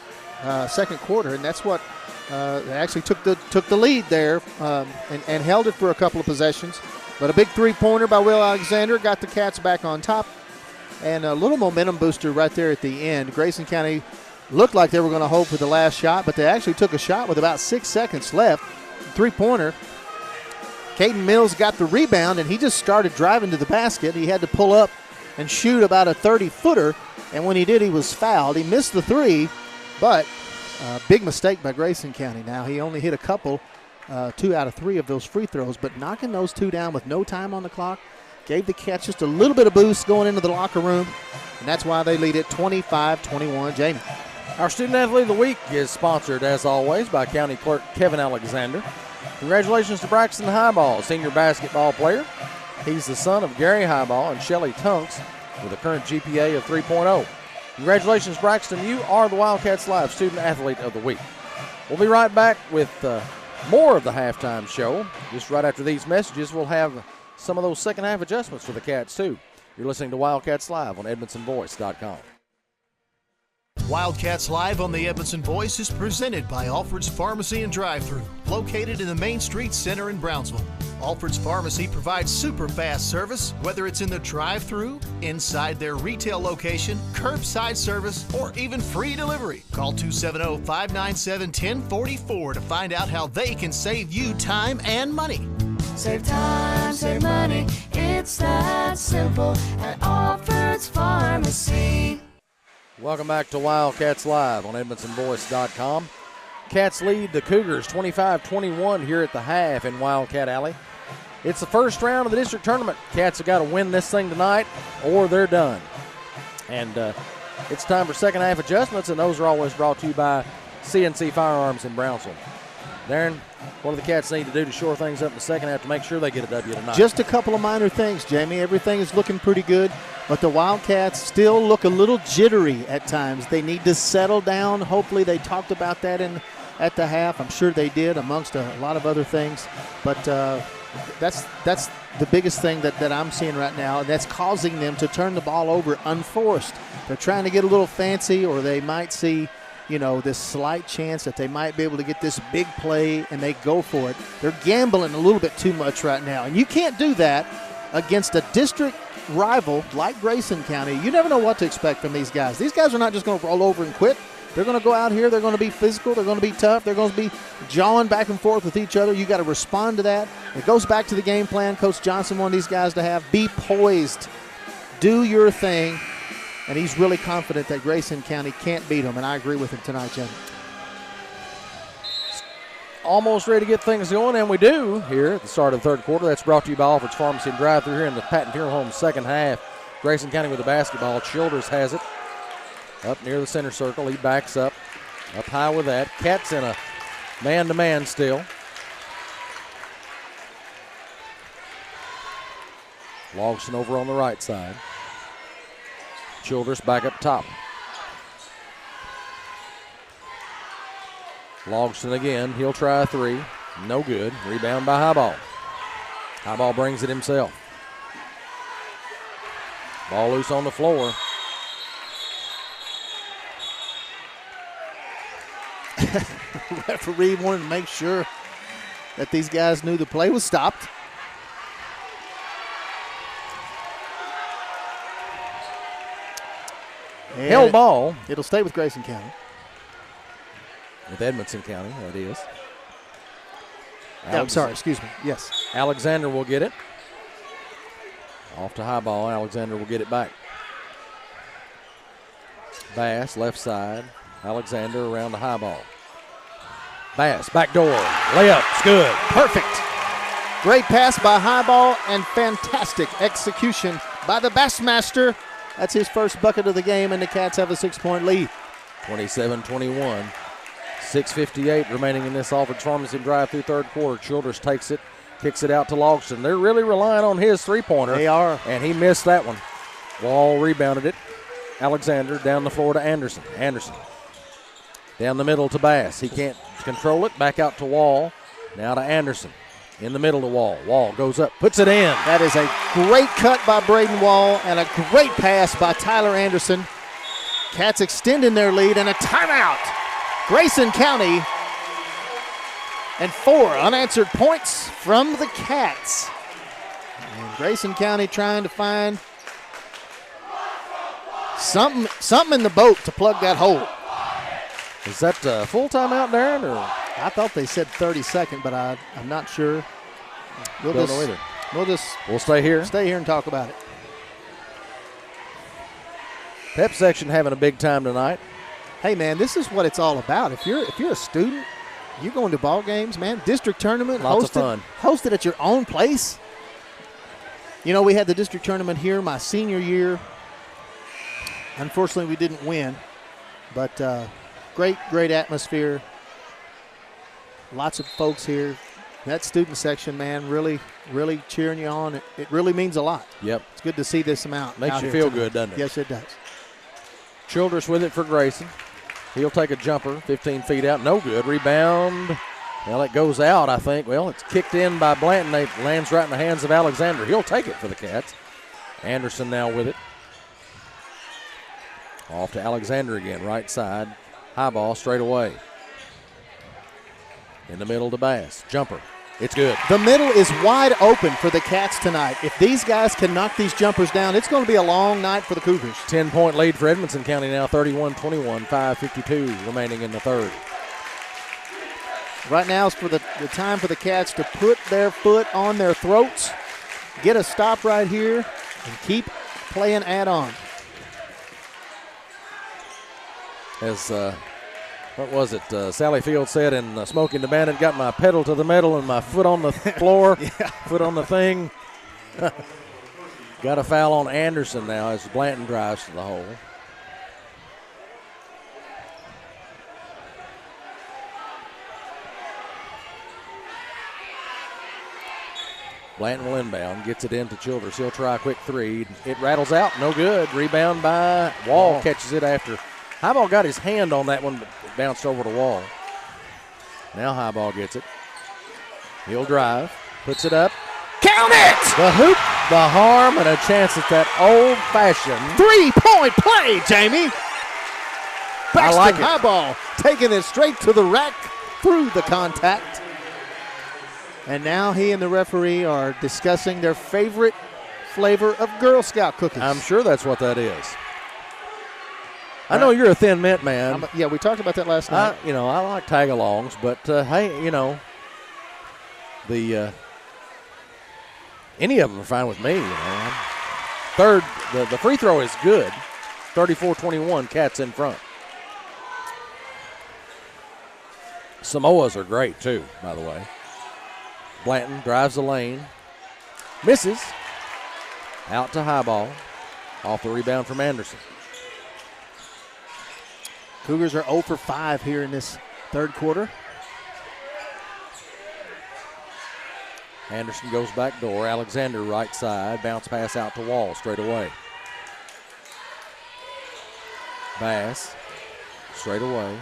second quarter, and that's what they actually took the lead there and held it for a couple of possessions. But a big three-pointer by Will Alexander got the Cats back on top, and a little momentum booster right there at the end. Grayson County looked like they were going to hold for the last shot, but they actually took a shot with about 6 seconds left. Three-pointer. Caden Mills got the rebound, and he just started driving to the basket. He had to pull up and shoot about a 30-footer, and when he did, he was fouled. He missed the 3, but big mistake by Grayson County. Now, he only hit a couple, 2 out of 3 of those free throws, but knocking those 2 down with no time on the clock gave the Cats just a little bit of boost going into the locker room, and that's why they lead it 25-21. Jamie. Our Student Athlete of the Week is sponsored, as always, by County Clerk Kevin Alexander. Congratulations to Braxton Highball, senior basketball player. He's the son of Gary Highball and Shelly Tunks with a current GPA of 3.0. Congratulations, Braxton. You are the Wildcats Live Student Athlete of the Week. We'll be right back with more of the halftime show. Just right after these messages, we'll have some of those second half adjustments for the Cats, too. You're listening to Wildcats Live on EdmonsonVoice.com. Wildcats Live on the Edmonson Voice is presented by Alfred's Pharmacy and Drive-Thru, located in the Main Street Center in Brownsville. Alfred's Pharmacy provides super fast service, whether it's in the drive-thru, inside their retail location, curbside service, or even free delivery. Call 270-597-1044 to find out how they can save you time and money. Save time, save money, it's that simple at Alfred's Pharmacy. Welcome back to Wildcats Live on EdmonsonVoice.com. Cats lead the Cougars 25-21 here at the half in Wildcat Alley. It's the first round of the district tournament. Cats have got to win this thing tonight or they're done. And it's time for second half adjustments, and those are always brought to you by CNC Firearms in Brownsville. Darren, what do the Cats need to do to shore things up in the second half to make sure they get a W tonight? Just a couple of minor things, Jamie. Everything is looking pretty good, but the Wildcats still look a little jittery at times. They need to settle down. Hopefully they talked about that at the half. I'm sure they did, amongst a lot of other things. But that's the biggest thing that I'm seeing right now, and that's causing them to turn the ball over unforced. They're trying to get a little fancy, or they might see this slight chance that they might be able to get this big play, and they go for it. They're gambling a little bit too much right now, and you can't do that against a district rival like Grayson County. You never know what to expect from these guys. These guys are not just going to roll over and quit. They're going to go out here. They're going to be physical. They're going to be tough. They're going to be jawing back and forth with each other. You got to respond to that. It goes back to the game plan Coach Johnson wanted these guys to have. Be poised. Do your thing. And he's really confident that Grayson County can't beat them, and I agree with him tonight, Jim. Almost ready to get things going, and we do here at the start of the third quarter. That's brought to you by Alfred's Pharmacy and Drive-Thru here in the Patton Funeral Home second half. Grayson County with the basketball. Childers has it up near the center circle. He backs up high with that. Cats in a man-to-man still. Logston over on the right side. Childers back up top. Logston again. He'll try a 3. No good. Rebound by Highball. Highball brings it himself. Ball loose on the floor. Referee wanted to make sure that these guys knew the play was stopped. And held ball. It'll stay with Grayson County. With Edmonson County, that is. I'm sorry, excuse me. Yes. Alexander will get it. Off to high ball. Alexander will get it back. Bass, left side. Alexander around the high ball. Bass, back door. Layup's good. Perfect. Great pass by Highball and fantastic execution by the Bassmaster. That's his first bucket of the game, and the Cats have a 6-point lead. 27-21. 6:58 remaining in this Alfred's Pharmacy drive through third quarter. Childress takes it, kicks it out to Logston. They're really relying on his three-pointer. They are. And he missed that one. Wall rebounded it. Alexander down the floor to Anderson. Anderson down the middle to Bass. He can't control it. Back out to Wall. Now to Anderson. In the middle to Wall. Wall goes up, puts it in. That is a great cut by Braden Wall and a great pass by Tyler Anderson. Cats extending their lead and a timeout. Grayson County and 4 unanswered points from the Cats. And Grayson County trying to find something in the boat to plug that hole. Is that full timeout, Darren? Or? I thought they said 30-second, but I'm not sure. Don't know either. We'll stay here. Stay here and talk about it. Pep section having a big time tonight. Hey man, this is what it's all about. If you're a student, you're going to ball games, man. District tournament, Lots of fun. Hosted at your own place. You know, we had the district tournament here my senior year. Unfortunately, we didn't win, but great atmosphere. Lots of folks here. That student section, man, really cheering you on. It really means a lot. Yep. It's good to see this amount. Makes you feel good, doesn't it? Yes, it does. Childress with it for Grayson. He'll take a jumper, 15 feet out. No good. Rebound. Well, it goes out, I think. Well, it's kicked in by Blanton. It lands right in the hands of Alexander. He'll take it for the Cats. Anderson now with it. Off to Alexander again, right side. High ball straight away. In the middle to Bass. Jumper. It's good. The middle is wide open for the Cats tonight. If these guys can knock these jumpers down, it's going to be a long night for the Cougars. 10-point lead for Edmonson County now, 31-21, 5:52 remaining in the third. Right now is for the time for the Cats to put their foot on their throats, get a stop right here, and keep playing add-on. As what was it? Sally Field said in Smoking the Bandit, got my pedal to the metal and my foot on the floor, foot on the thing. Got a foul on Anderson now as Blanton drives to the hole. Blanton will inbound, gets it into Childress. He'll try a quick three. It rattles out, no good. Rebound by Wall, catches it after. Highball got his hand on that one, but it bounced over to Wall. Now Highball gets it. He'll drive, puts it up. Count it! The hoop, the harm, and a chance at that old-fashioned 3-point play, Jamie. I like it. Highball taking it straight to the rack through the contact. And now he and the referee are discussing their favorite flavor of Girl Scout cookies. I'm sure that's what that is. I know you're a Thin Mint man. Yeah, we talked about that last night. I like tag-alongs, but hey, any of them are fine with me. Third, the free throw is good. 34-21, Cats in front. Samoas are great too, by the way. Blanton drives the lane, misses. Out to Highball, off the rebound from Anderson. Cougars are 0 for 5 here in this third quarter. Anderson goes back door. Alexander right side. Bounce pass out to Wall straight away. Bass straight away.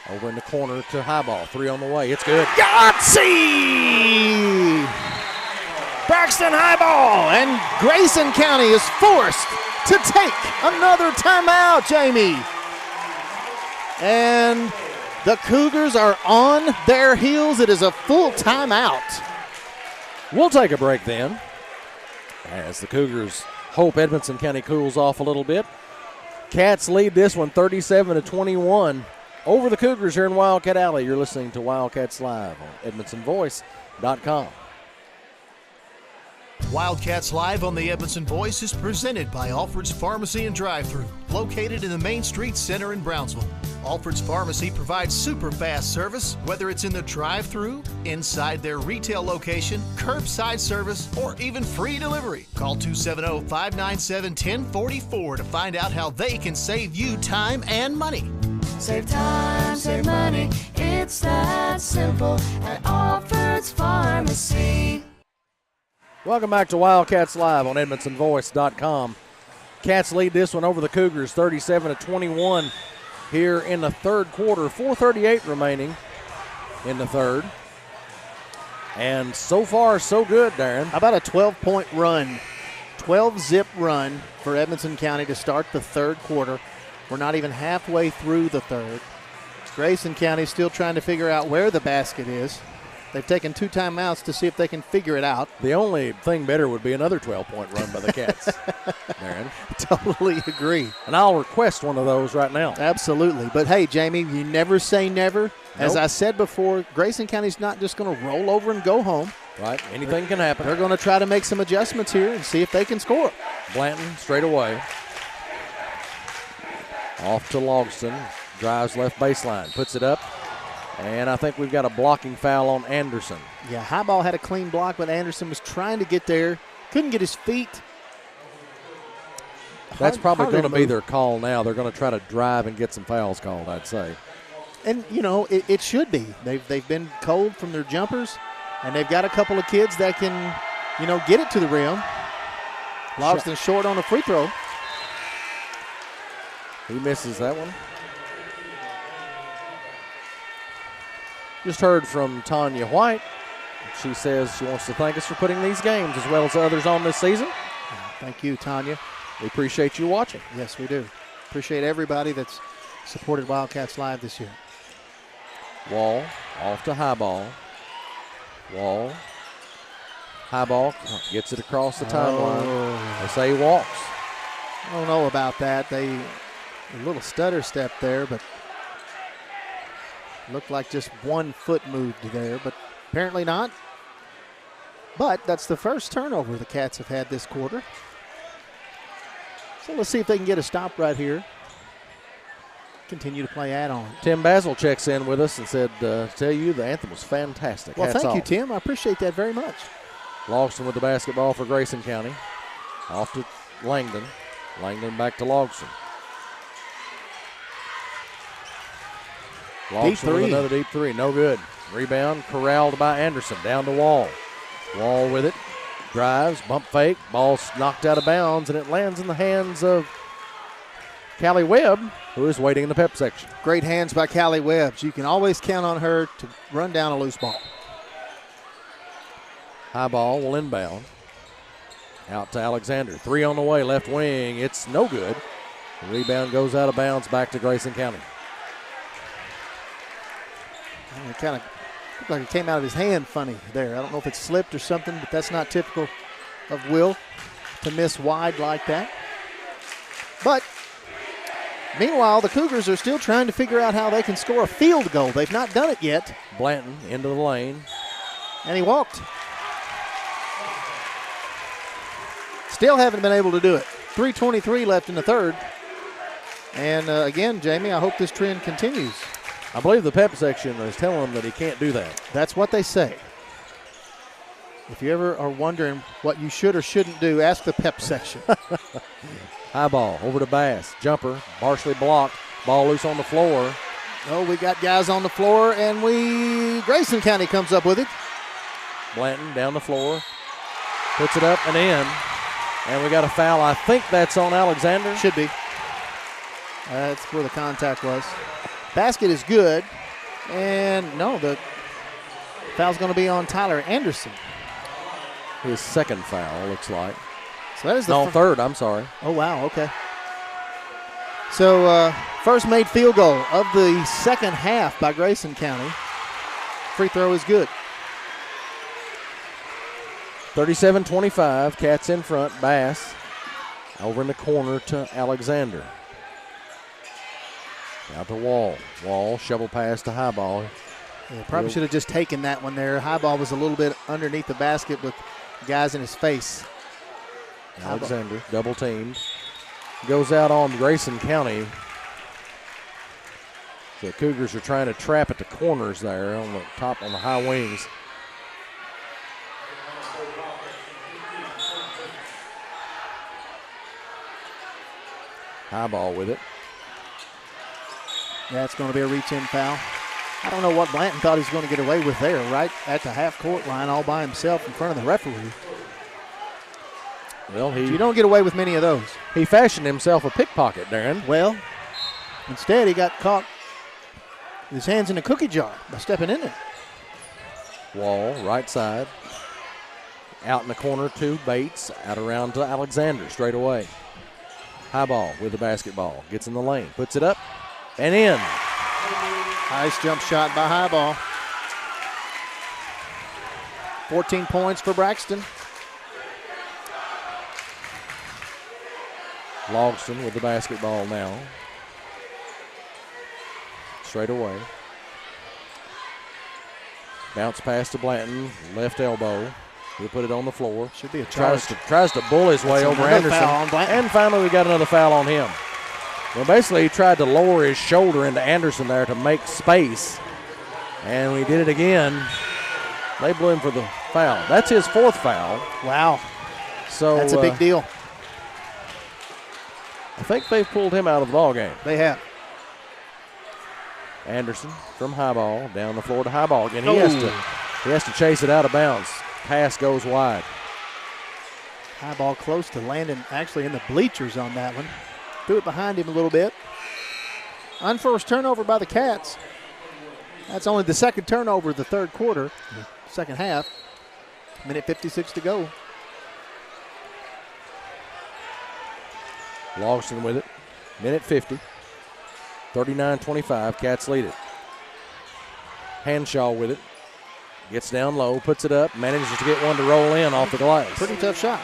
Over in the corner to Highball. 3 on the way. It's good. Yahtzee! Braxton Highball, and Grayson County is forced to take another timeout, Jamie. And the Cougars are on their heels. It is a full timeout. We'll take a break then, as the Cougars hope Edmonson County cools off a little bit. Cats lead this one 37-21 over the Cougars here in Wildcat Alley. You're listening to Wildcats Live on EdmonsonVoice.com. Wildcats Live on the Edmonson Voice is presented by Alfred's Pharmacy and Drive-Thru, located in the Main Street Center in Brownsville. Alfred's Pharmacy provides super fast service, whether it's in the drive-thru, inside their retail location, curbside service, or even free delivery. Call 270-597-1044 to find out how they can save you time and money. Save time, save money, it's that simple at Alfred's Pharmacy. Welcome back to Wildcats Live on EdmondsonVoice.com. Cats lead this one over the Cougars 37-21 here in the third quarter. 4:38 remaining in the third. And so far, so good, Darren. How about a 12-point run, 12-zip run for Edmonson County to start the third quarter. We're not even halfway through the third. Grayson County still trying to figure out where the basket is. They've taken 2 timeouts to see if they can figure it out. The only thing better would be another 12-point run by the Cats, Darren. Totally agree. And I'll request one of those right now. Absolutely. But, hey, Jamie, you never say never. Nope. As I said before, Grayson County's not just going to roll over and go home. Right. Anything can happen. They're going to try to make some adjustments here and see if they can score. Blanton straight away. Off to Logston. Drives left baseline. Puts it up. And I think we've got a blocking foul on Anderson. Yeah, Highball had a clean block, but Anderson was trying to get there. Couldn't get his feet. That's probably going to be their call now. They're going to try to drive and get some fouls called, I'd say. And, you know, it should be. They've been cold from their jumpers, and they've got a couple of kids that can, you know, get it to the rim. Logston short on a free throw. He misses that one. Just heard from Tanya White. She says she wants to thank us for putting these games as well as others on this season. Thank you, Tanya. We appreciate you watching. Yes, we do. Appreciate everybody that's supported Wildcats Live this year. Wall off to Highball. Wall. Highball gets it across the timeline. They say he walks. I don't know about that. A little stutter step there, but looked like just 1 foot moved there, but apparently not. But that's the first turnover the Cats have had this quarter. So let's see if they can get a stop right here. Continue to play add-on. Tim Basil checks in with us and said, tell you the anthem was fantastic. Well, Hats thank you, off. Tim. I appreciate that very much. Logston with the basketball for Grayson County. Off to Langdon. Langdon back to Logston. Logston with another deep three. No good. Rebound corralled by Anderson. Down to Wall. Wall with it. Drives. Bump fake. Ball's knocked out of bounds, and it lands in the hands of Callie Webb, who is waiting in the pep section. Great hands by Callie Webb. You can always count on her to run down a loose ball. High ball will inbound. Out to Alexander. 3 on the way. Left wing. It's no good. The rebound goes out of bounds back to Grayson County. It kind of looked like it came out of his hand funny there. I don't know if it slipped or something, but that's not typical of Will to miss wide like that. But meanwhile, the Cougars are still trying to figure out how they can score a field goal. They've not done it yet. Blanton into the lane. And he walked. Still haven't been able to do it. 3:23 left in the third. And again, Jamie, I hope this trend continues. I believe the pep section is telling him that he can't do that. That's what they say. If you ever are wondering what you should or shouldn't do, ask the pep section. High ball over to Bass. Jumper, partially blocked. Ball loose on the floor. Oh, we got guys on the floor, and Grayson County comes up with it. Blanton down the floor. Puts it up and in. And we got a foul. I think that's on Alexander. Should be. That's where the contact was. Basket is good. And no, the foul's going to be on Tyler Anderson. His second foul, looks like. So that is the third, I'm sorry. Oh, wow, okay. So first made field goal of the second half by Grayson County. Free throw is good. 37-25, Cats in front. Bass over in the corner to Alexander. Out to Wall. Wall, shovel pass to Highball. Yeah, probably should have just taken that one there. Highball was a little bit underneath the basket with guys in his face. Alexander, double teamed. Goes out on Grayson County. The Cougars are trying to trap at the corners there on the top, on the high wings. Highball with it. That's going to be a reach-in foul. I don't know what Blanton thought he was going to get away with there, right at the half-court line all by himself in front of the referee. Well, you don't get away with many of those. He fashioned himself a pickpocket, Darren. Well, instead he got caught with his hands in a cookie jar by stepping in it. Wall, right side. Out in the corner to Bates. Out around to Alexander, straight away. Highball with the basketball. Gets in the lane, puts it up and in. Nice jump shot by Highball. 14 points for Braxton. Logston with the basketball now. Straight away. Bounce pass to Blanton. Left elbow. He'll put it on the floor. Should be a charge. Tries to bull his way over Anderson. And finally we got another foul on him. Well, basically he tried to lower his shoulder into Anderson there to make space. And we did it again. They blew him for the foul. That's his fourth foul. Wow. So that's a big deal. I think they've pulled him out of the ball game. They have. Anderson from Highball down the floor to Highball again. He has to chase it out of bounds. Pass goes wide. Highball close to landing actually in the bleachers on that one. Threw it behind him a little bit. Unforced turnover by the Cats. That's only the second turnover of the third quarter, second half. Minute 56 to go. Logston with it. Minute 50. 39-25. Cats lead it. Hanshaw with it. Gets down low, puts it up, manages to get one to roll in off the glass. Pretty tough shot.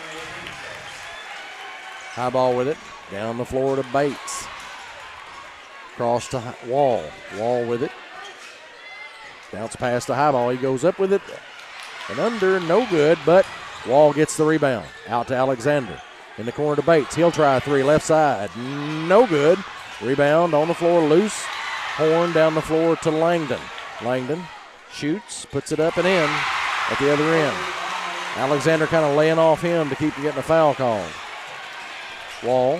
Highball with it. Down the floor to Bates. Cross to Wall. Wall with it. Bounce pass to Highball. He goes up with it. And under, no good, but Wall gets the rebound. Out to Alexander. In the corner to Bates. He'll try a three, left side. No good. Rebound on the floor, loose. Horn down the floor to Langdon. Langdon shoots, puts it up and in at the other end. Alexander kind of laying off him to keep from getting a foul called. Wall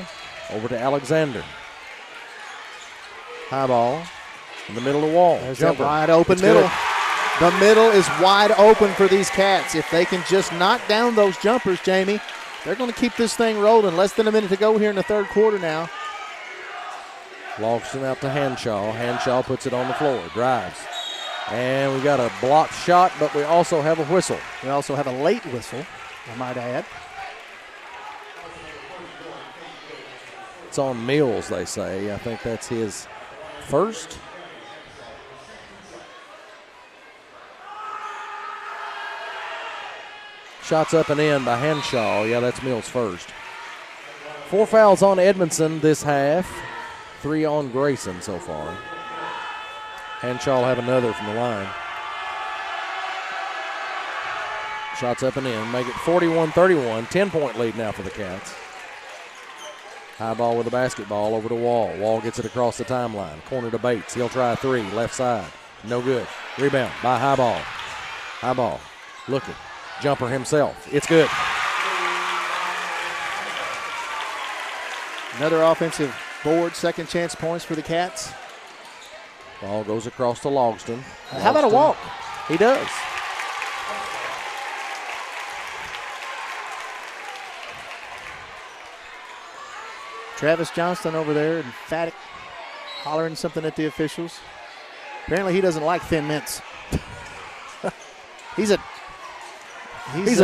over to Alexander. Highball in the middle of Wall. There's Jumper. that wide open middle. The middle is wide open for these Cats. If they can just knock down those jumpers, Jamie, they're going to keep this thing rolling. Less than a minute to go here in the third quarter now. Logston out to Hanshaw. Hanshaw puts it on the floor, drives. And we got a blocked shot, but we also have a whistle. We also have a late whistle, I might add. It's on Mills, they say. I think that's his first. Shots up and in by Hanshaw. Yeah, that's Mills' first. 4 fouls on Edmonson this half. 3 on Grayson so far. Hanshaw will have another from the line. Shots up and in. Make it 41-31. 10-point lead now for the Cats. Highball with the basketball over to Wall. Wall gets it across the timeline. Corner to Bates. He'll try a three. Left side. No good. Rebound by Highball. Highball looking. Jumper himself. It's good. Another offensive board, second chance points for the Cats. Ball goes across to Logston. How about a walk? He does. Travis Johnston over there, emphatic, hollering something at the officials. Apparently he doesn't like Thin Mints. He's a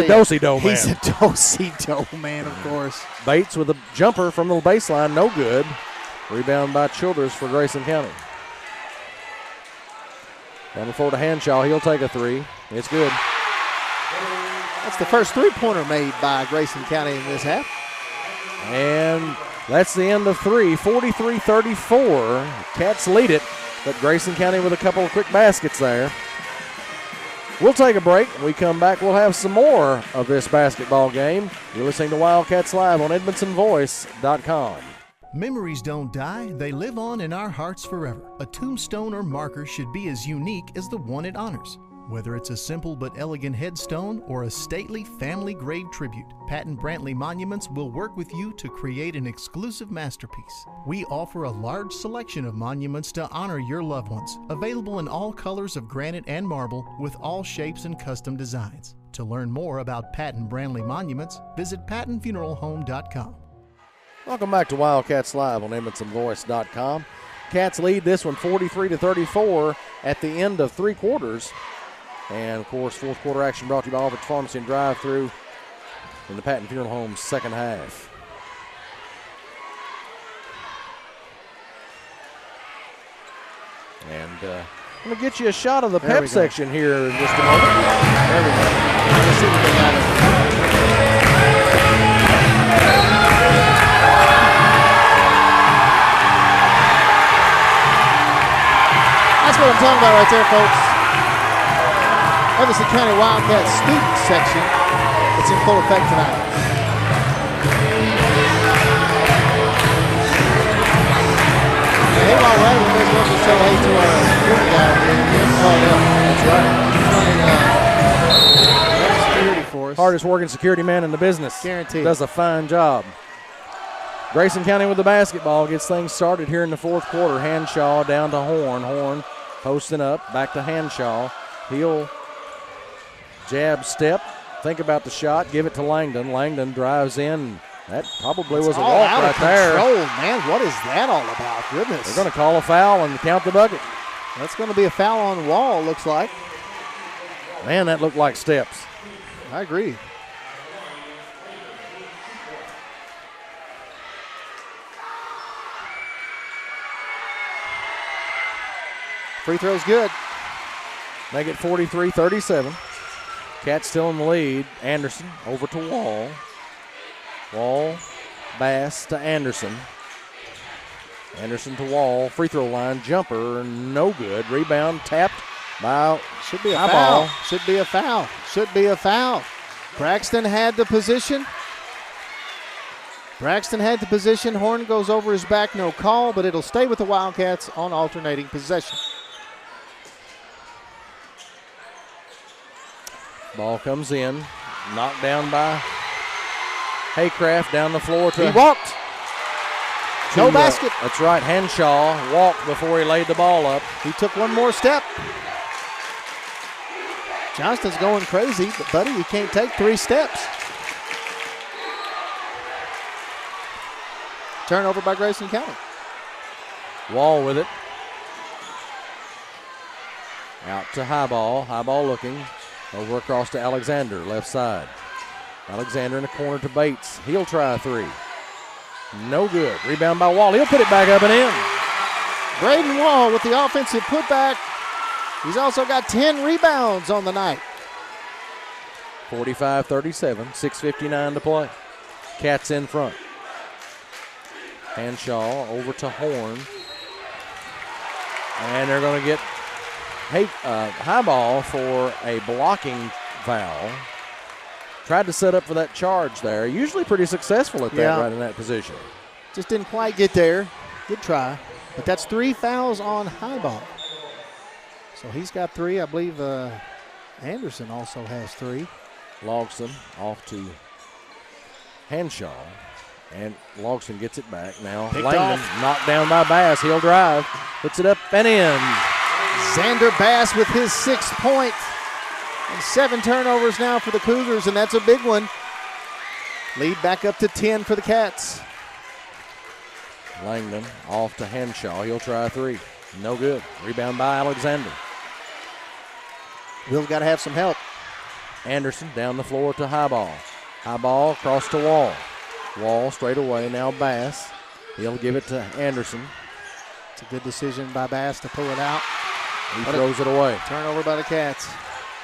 do-si-do man. He's a do-si-do man, of course. Bates with a jumper from the baseline, no good. Rebound by Childress for Grayson County. Down the floor to Hanshaw. He'll take a three. It's good. That's the first three-pointer made by Grayson County in this half. And That's the end of 3, 43-34. Cats lead it, but Grayson County with a couple of quick baskets there. We'll take a break. When we come back, we'll have some more of this basketball game. You're listening to Wildcats Live on EdmonsonVoice.com. Memories don't die, they live on in our hearts forever. A tombstone or marker should be as unique as the one it honors. Whether it's a simple but elegant headstone or a stately family grave tribute, Patton Brantley Monuments will work with you to create an exclusive masterpiece. We offer a large selection of monuments to honor your loved ones, available in all colors of granite and marble with all shapes and custom designs. To learn more about Patton Brantley Monuments, visit pattonfuneralhome.com. Welcome back to Wildcats Live on EdmonsonVoice.com. Cats lead this one 43-34 at the end of 3 quarters. And, of course, fourth quarter action brought to you by Alfred's Pharmacy and Drive-Thru in the Patton Funeral Home's second half. And I'm going to get you a shot of the pep section here in just a moment. There we go. Let's see what they got. That's what I'm talking about right there, folks. Edmonson County Wildcats student section. It's in full effect tonight. Hey, while we're at it, we may as well just say hey to our security guy here. That's right. Security for us. Hardest working security man in the business. Guaranteed. Does a fine job. Grayson County with the basketball gets things started here in the fourth quarter. Hanshaw down to Horn. Horn posting up. Back to Hanshaw. He'll jab step, think about the shot, give it to Langdon. Langdon drives in. That probably was a walk right there. Man, what is that all about? Goodness. They're going to call a foul and count the bucket. That's going to be a foul on Wall, looks like. Man, that looked like steps. I agree. Free throw's good. Make it 43-37. Cats still in the lead. Anderson over to Wall. Wall, Bass to Anderson. Anderson to Wall. Free throw line jumper, no good. Rebound tapped by Should be a foul. Should be a foul. Should be a foul. Braxton had the position. Horn goes over his back, no call, but it'll stay with the Wildcats on alternating possession. Ball comes in, knocked down by Haycraft down the floor to. He walked. No basket. That's right. Hanshaw walked before he laid the ball up. He took one more step. Johnston's going crazy, but buddy, you can't take 3 steps. Turnover by Grayson County. Wall with it. Out to Highball. Highball looking. Over across to Alexander, left side. Alexander in the corner to Bates. He'll try a 3. No good. Rebound by Wall. He'll put it back up and in. Braden Wall with the offensive putback. He's also got 10 rebounds on the night. 45-37, 6:59 to play. Cats in front. Hanshaw over to Horn. And they're going to get Highball for a blocking foul. Tried to set up for that charge there. Usually pretty successful at that right in that position. Just didn't quite get there. Good try. But that's 3 fouls on Highball. So he's got 3. I believe Anderson also has 3. Logston off to Hanshaw. And Logston gets it back now. Langdon knocked down by Bass. He'll drive. Puts it up and in. Xander Bass with his 6th point. And 7 turnovers now for the Cougars, and that's a big one. Lead back up to 10 for the Cats. Langdon off to Hanshaw. He'll try a 3. No good. Rebound by Alexander. Will's got to have some help. Anderson down the floor to Highball. Highball across to Wall. Wall straight away. Now Bass. He'll give it to Anderson. It's a good decision by Bass to pull it out. He throws it away. Turnover by the Cats.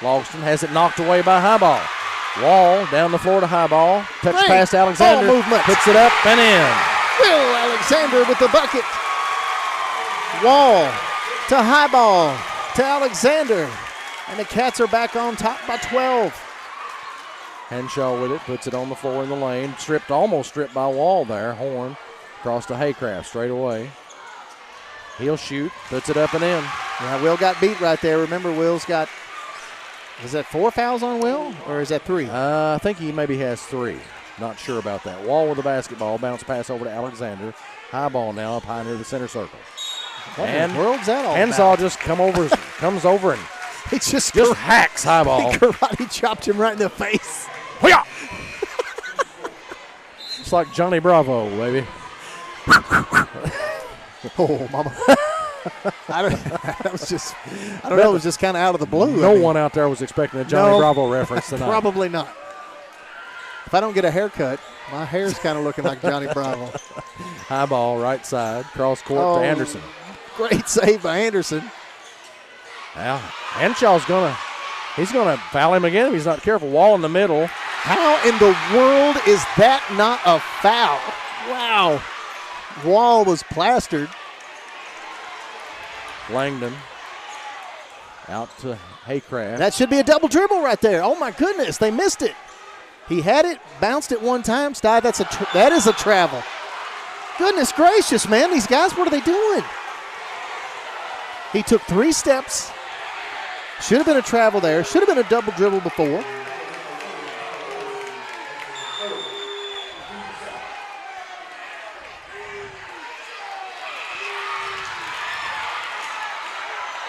Logston has it knocked away by Highball. Wall down the floor to Highball. Touch pass to Alexander. Ball movement. Puts it up and in. Will Alexander with the bucket. Wall to high ball to Alexander. And the Cats are back on top by 12. Henshaw with it, puts it on the floor in the lane. Almost stripped by Wall there. Horn across to Haycraft straight away. He'll shoot, puts it up and in. Yeah, Will got beat right there. Remember, Will's got, is that 4 fouls on Will, or is that 3? I think he maybe has 3. Not sure about that. Wall with the basketball, bounce pass over to Alexander. High ball now up high near the center circle. What in the world's that all Henshaw about? just comes over and He just hacks high ball. He karate chopped him right in the face. It's like Johnny Bravo, baby. Oh, mama. I don't know. It was just kind of out of the blue. No one out there was expecting a Johnny Bravo reference tonight. Probably not. If I don't get a haircut, my hair's kind of looking like Johnny Bravo. High ball, right side, cross court to Anderson. Great save by Anderson. Now, Henshaw's he's gonna foul him again if he's not careful. Wall in the middle. How in the world is that not a foul? Wow. Wall was plastered. Langdon out to Haycraft. That should be a double dribble right there. Oh my goodness, they missed it. He had it, bounced it one time. Sty, that is a travel. Goodness gracious, man, these guys, what are they doing? He took 3 steps. Should have been a travel there. Should have been a double dribble before.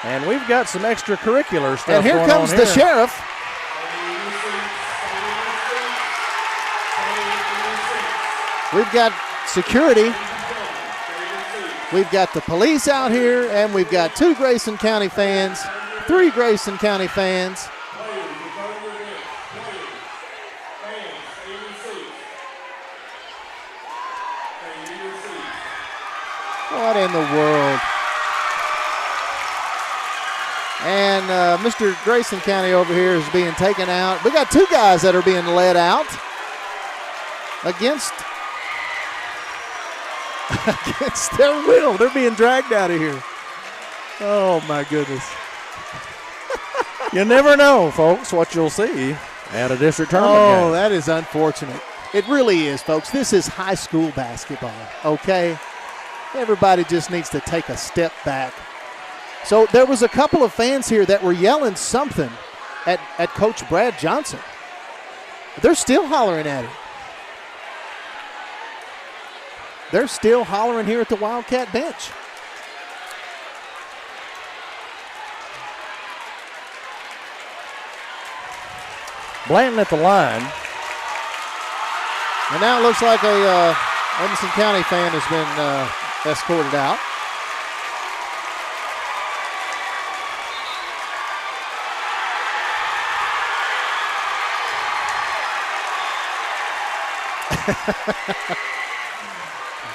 And we've got some extracurricular stuff and here going comes on the here. sheriff. We've got security. We've got the police out here, and we've got 2 Grayson County fans, 3 Grayson County fans. What in the world? And Mr. Grayson County over here is being taken out. We got 2 guys that are being led out against their will. They're being dragged out of here. Oh, my goodness. You never know, folks, what you'll see at a district tournament game. Oh, that is unfortunate. It really is, folks. This is high school basketball, okay? Everybody just needs to take a step back. So there was a couple of fans here that were yelling something at Coach Brad Johnson. They're still hollering at him. They're still hollering here at the Wildcat bench. Blanton at the line. And now it looks like a Edmonson County fan has been escorted out.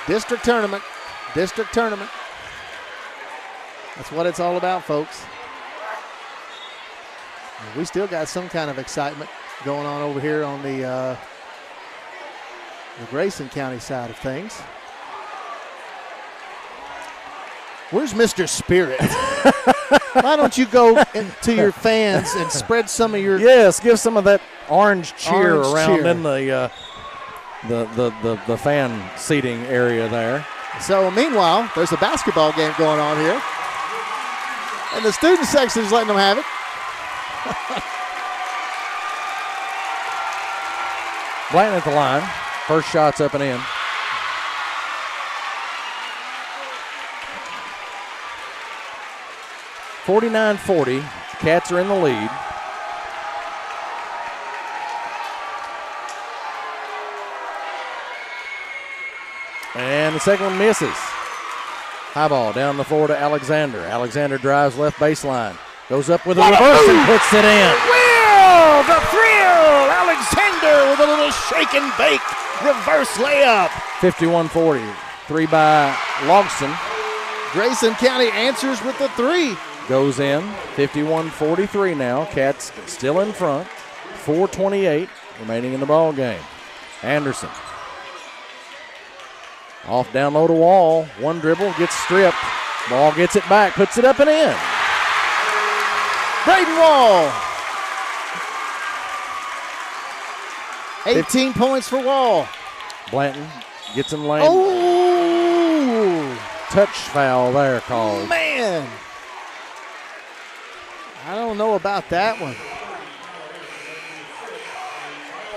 District tournament. That's what it's all about, folks. We still got some kind of excitement going on over here on the Grayson County side of things. Where's Mr. Spirit? Why don't you go to your fans and spread some of your... Yes, give some of that orange cheer around cheer. in the fan seating area there. So meanwhile, there's a basketball game going on here. And the student section is letting them have it. Blanton at the line. First shot's up and in. .49-40. Cats are in the lead. And the second one misses. High ball down the floor to Alexander. Alexander drives left baseline. Goes up with a reverse and puts it in. Will, the thrill! Alexander with a little shake and bake reverse layup. 51-40. 3 by Logston. Grayson County answers with the 3. Goes in. 51-43 now. Cats still in front. 4:28 remaining in the ball game. Anderson. Off down low to Wall. One dribble, gets stripped. Ball gets it back, puts it up and in. Braden Wall. 18 points for Wall. Blanton gets in lane. Oh! Touch foul there called. Man. I don't know about that one.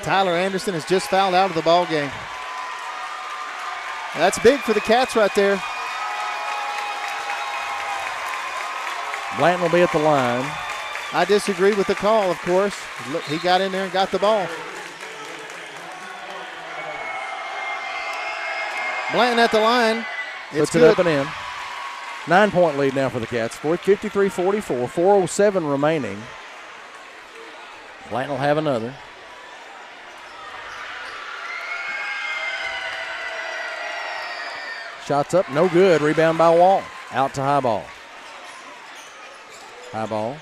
Tyler Anderson has just fouled out of the ball game. That's big for the Cats right there. Blanton will be at the line. I disagree with the call, of course. Look, he got in there and got the ball. Blanton at the line. Puts it up and in. 9-point lead now for the Cats. 53-44, 4:07 remaining. Blanton will have another. Shots up, no good. Rebound by Wall. Out to high ball. High ball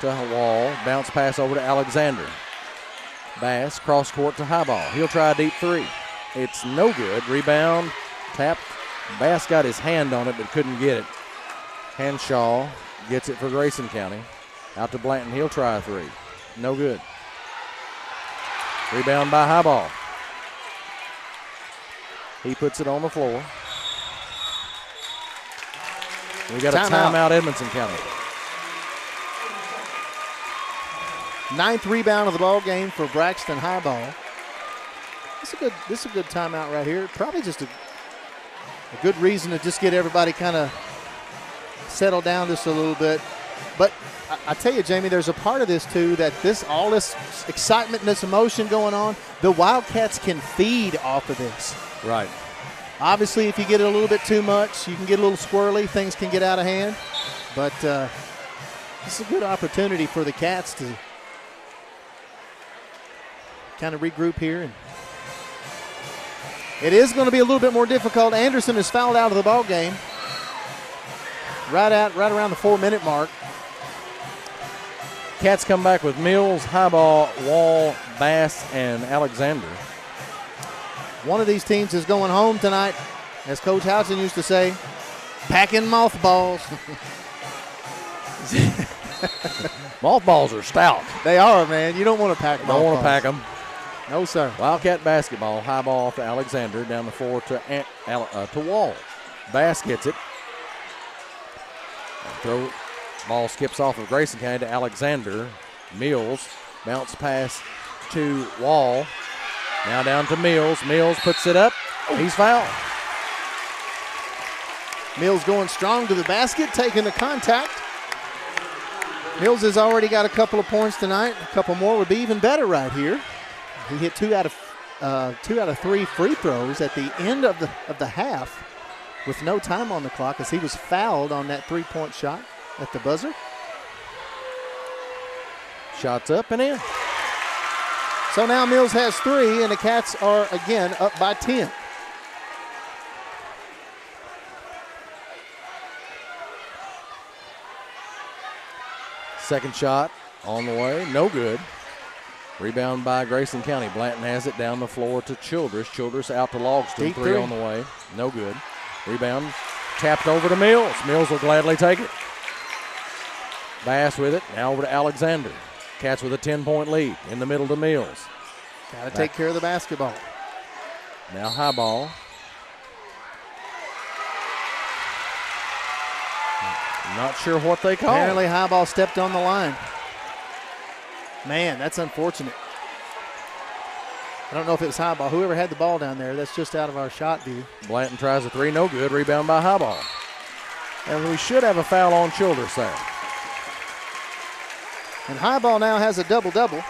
to Wall. Bounce pass over to Alexander. Bass cross court to high ball. He'll try a deep three. It's no good. Rebound tapped. Bass got his hand on it but couldn't get it. Hanshaw gets it for Grayson County. Out to Blanton. He'll try a three. No good. Rebound by high ball. He puts it on the floor. We got a timeout, Edmonson County. 9th rebound of the ball game for Braxton Highball. This is a good timeout right here. Probably just a good reason to just get everybody kind of settled down just a little bit. But I tell you, Jamie, there's a part of this too that all this excitement and this emotion going on, the Wildcats can feed off of this. Right. Obviously, if you get it a little bit too much, you can get a little squirrely. Things can get out of hand. But this is a good opportunity for the Cats to kind of regroup here. And it is going to be a little bit more difficult. Anderson is fouled out of the ball game right around the 4-minute mark. Cats come back with Mills, Highball, Wall, Bass, and Alexander. One of these teams is going home tonight, as Coach Houghton used to say, packing mothballs. Mothballs are stout. They are, man. You don't want to pack mothballs. Don't want to pack them. No, sir. Wildcat basketball, high ball off to Alexander, down the floor to Wall. Bass gets it. Ball skips off of Grayson County to Alexander. Mills, bounce pass to Wall. Now down to Mills. Mills puts it up. He's fouled. Mills going strong to the basket, taking the contact. Mills has already got a couple of points tonight. A couple more would be even better right here. He hit 2 out of 3 free throws at the end of the half with no time on the clock as he was fouled on that 3-point shot at the buzzer. Shots up and in. So now Mills has 3, and the Cats are again up by 10. Second shot on the way, no good. Rebound by Grayson County. Blanton has it down the floor to Childress. Childress out to Logston. Deep 3 on the way, no good. Rebound tapped over to Mills. Mills will gladly take it. Bass with it, now over to Alexander. Cats with a 10-point lead in the middle to Mills. Got to take care of the basketball. Now high ball. Not sure what they call. Apparently high ball stepped on the line. Man, that's unfortunate. I don't know if it was high ball. Whoever had the ball down there, that's just out of our shot view. Blanton tries a 3, no good. Rebound by high ball. And we should have a foul on Childress there. And high ball now has a double-double.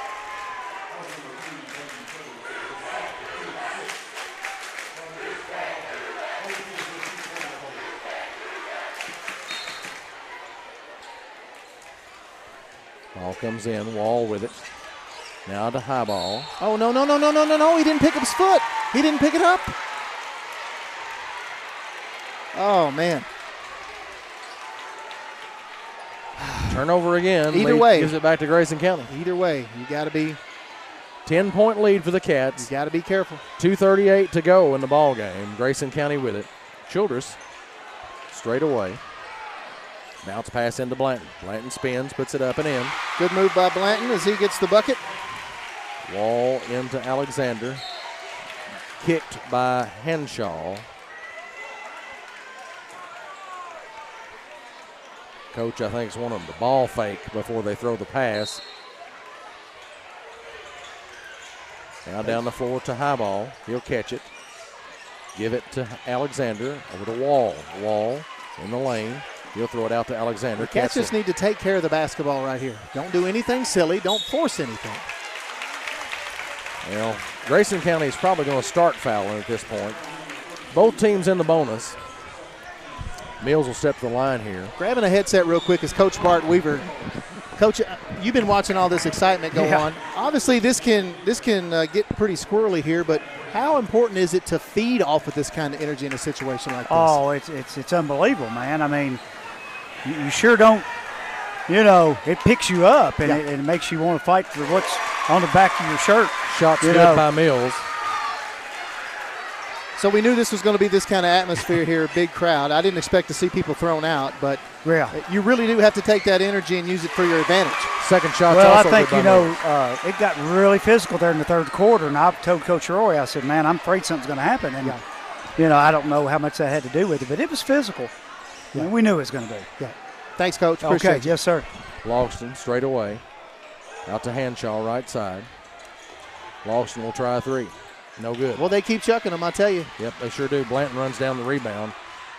Ball comes in, Wall with it. Now to high ball. Oh, no. He didn't pick up his foot. He didn't pick it up. Oh, man. Turnover again. Either way. Gives it back to Grayson County. Either way, you got to be 10-point lead for the Cats. You got to be careful. 2:38 to go in the ball game. Grayson County with it. Childress straight away. Bounce pass into Blanton. Blanton spins, puts it up and in. Good move by Blanton as he gets the bucket. Wall into Alexander. Kicked by Henshaw. Coach, I think, is wanting them to ball fake before they throw the pass. Now down the floor to Highball. He'll catch it. Give it to Alexander. Over to Wall. Wall in the lane. He'll throw it out to Alexander. The Cats just need to take care of the basketball right here. Don't do anything silly. Don't force anything. Well, Grayson County is probably going to start fouling at this point. Both teams in the bonus. Mills will step to the line here. Grabbing a headset real quick is Coach Bart Weaver. Coach, you've been watching all this excitement go on. Obviously, this can get pretty squirrely here, but how important is it to feed off of this kind of energy in a situation like this? Oh, it's unbelievable, man. I mean, you sure don't, it picks you up and it makes you want to fight for what's on the back of your shirt. Shots good by Mills. So we knew this was going to be this kind of atmosphere here, big crowd. I didn't expect to see people thrown out, but you really do have to take that energy and use it for your advantage. Second shot. Well, I think, it got really physical there in the third quarter, and I told Coach Roy, I said, man, I'm afraid something's going to happen. And, I don't know how much that had to do with it, but it was physical. Yeah. And we knew it was going to be. Yeah. Thanks, Coach. Appreciate it. Yes, sir. Logston straight away. Out to Hanshaw, right side. Logston will try a three. No good. Well, they keep chucking them, I tell you. Yep, they sure do. Blanton runs down the rebound.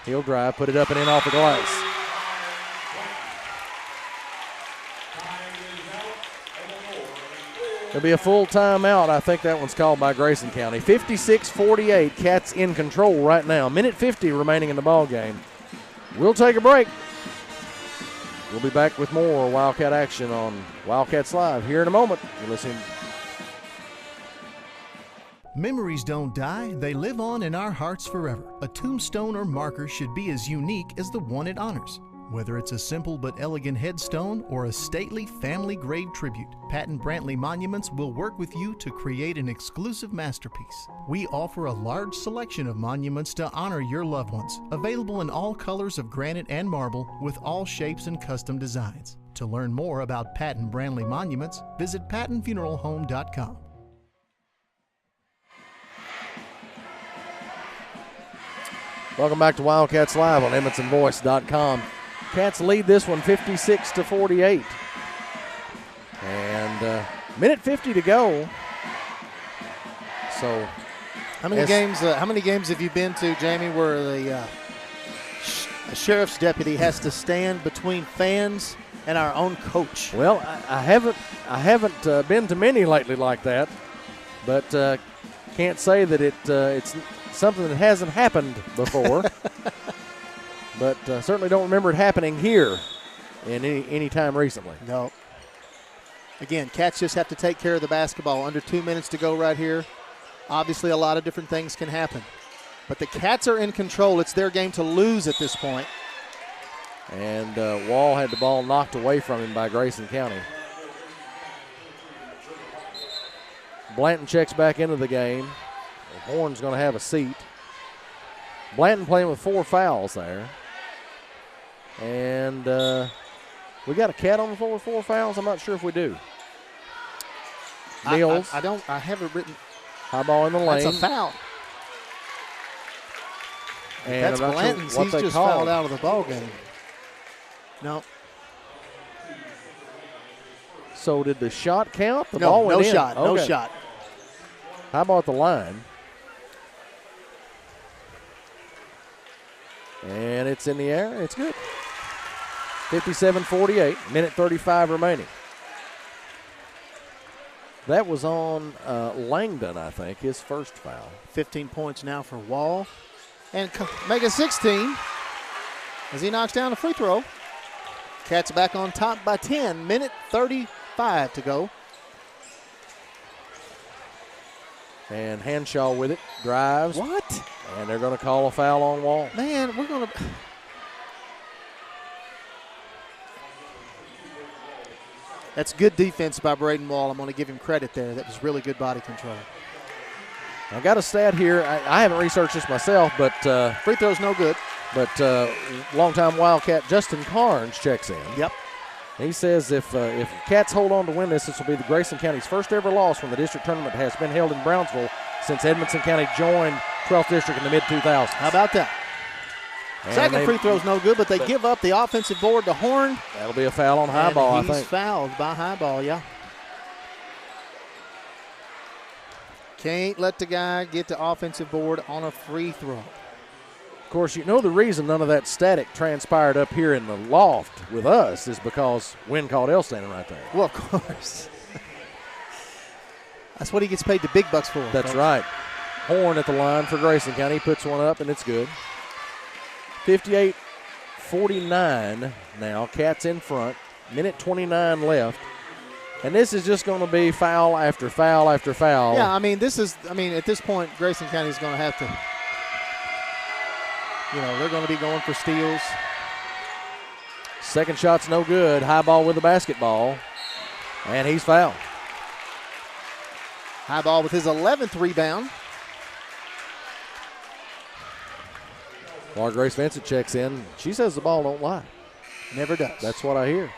He'll drive, put it up and in off the glass. There'll be a full timeout. I think that one's called by Grayson County. 56-48. Cats in control right now. Minute 50 remaining in the ball game. We'll take a break. We'll be back with more Wildcat action on Wildcats Live here in a moment. You're listening. Memories don't die, they live on in our hearts forever. A tombstone or marker should be as unique as the one it honors. Whether it's a simple but elegant headstone or a stately family grave tribute, Patton Brantley Monuments will work with you to create an exclusive masterpiece. We offer a large selection of monuments to honor your loved ones, available in all colors of granite and marble with all shapes and custom designs. To learn more about Patton Brantley Monuments, visit pattonfuneralhome.com. Welcome back to Wildcats Live on EdmontonVoice.com. Cats lead this one 56-48. And minute 50 to go. So, how many games have you been to, Jamie, where the sheriff's deputy has to stand between fans and our own coach? Well, I haven't been to many lately like that, but can't say that it's something that hasn't happened before. But certainly don't remember it happening here in any time recently. No. Again, Cats just have to take care of the basketball. Under 2 minutes to go right here. Obviously, a lot of different things can happen. But the Cats are in control. It's their game to lose at this point. And Wall had the ball knocked away from him by Grayson County. Blanton checks back into the game. Horn's going to have a seat. Blanton playing with 4 fouls there. And we got a Cat on the floor with 4 fouls? I'm not sure if we do. Mills. I have it written. High ball in the lane. That's a foul. And that's Blanton's. He's just fouled out of the ball game. No. So did the shot count? The no, ball went no in. Shot. Okay. No shot. How about the line? And it's in the air. It's good. 57-48. Minute 35 remaining. That was on Langdon, I think, his first foul. 15 points now for Wall. And make it 16 as he knocks down a free throw. Cats back on top by 10. Minute 35 to go. And Hanshaw with it. Drives. What? And they're going to call a foul on Wall. Man, we're going to. That's good defense by Braden Wall. I'm going to give him credit there. That was really good body control. I got a stat here. I haven't researched this myself, but free throw's no good. But longtime Wildcat Justin Carnes checks in. Yep. He says if Cats hold on to win this will be the Grayson County's first ever loss when the district tournament has been held in Brownsville since Edmonson County joined 12th District in the mid-2000s. How about that? And second free throw's no good, but they give up the offensive board to Horn. That'll be a foul on Highball, I think. He's fouled by Highball, yeah. Can't let the guy get the offensive board on a free throw. Of course, you know the reason none of that static transpired up here in the loft with us is because Wynn called L standing right there. Well, of course. That's what he gets paid the big bucks for. That's folks. right. Horn at the line for Grayson County. Puts one up, and it's good. 58-49 now. Cats in front. Minute 29 left. And this is just going to be foul after foul after foul. Yeah, at this point, Grayson County is going to have to, they're going to be going for steals. Second shot's no good. Highball with the basketball. And he's fouled. Highball with his 11th rebound. While Grace Vincent checks in, she says the ball don't lie. Never does. That's what I hear.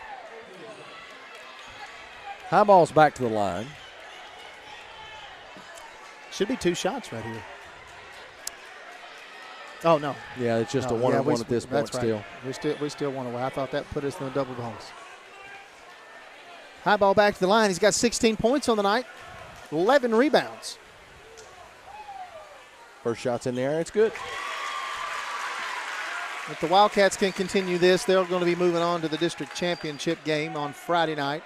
Highball's back to the line. Should be 2 shots right here. Oh, no. Yeah, it's just a 1-on-1 at this point still. We still want to win. I thought that put us in the double bonus. Highball back to the line. He's got 16 points on the night, 11 rebounds. First shot's in the air. It's good. If the Wildcats can continue this, they're going to be moving on to the district championship game on Friday night,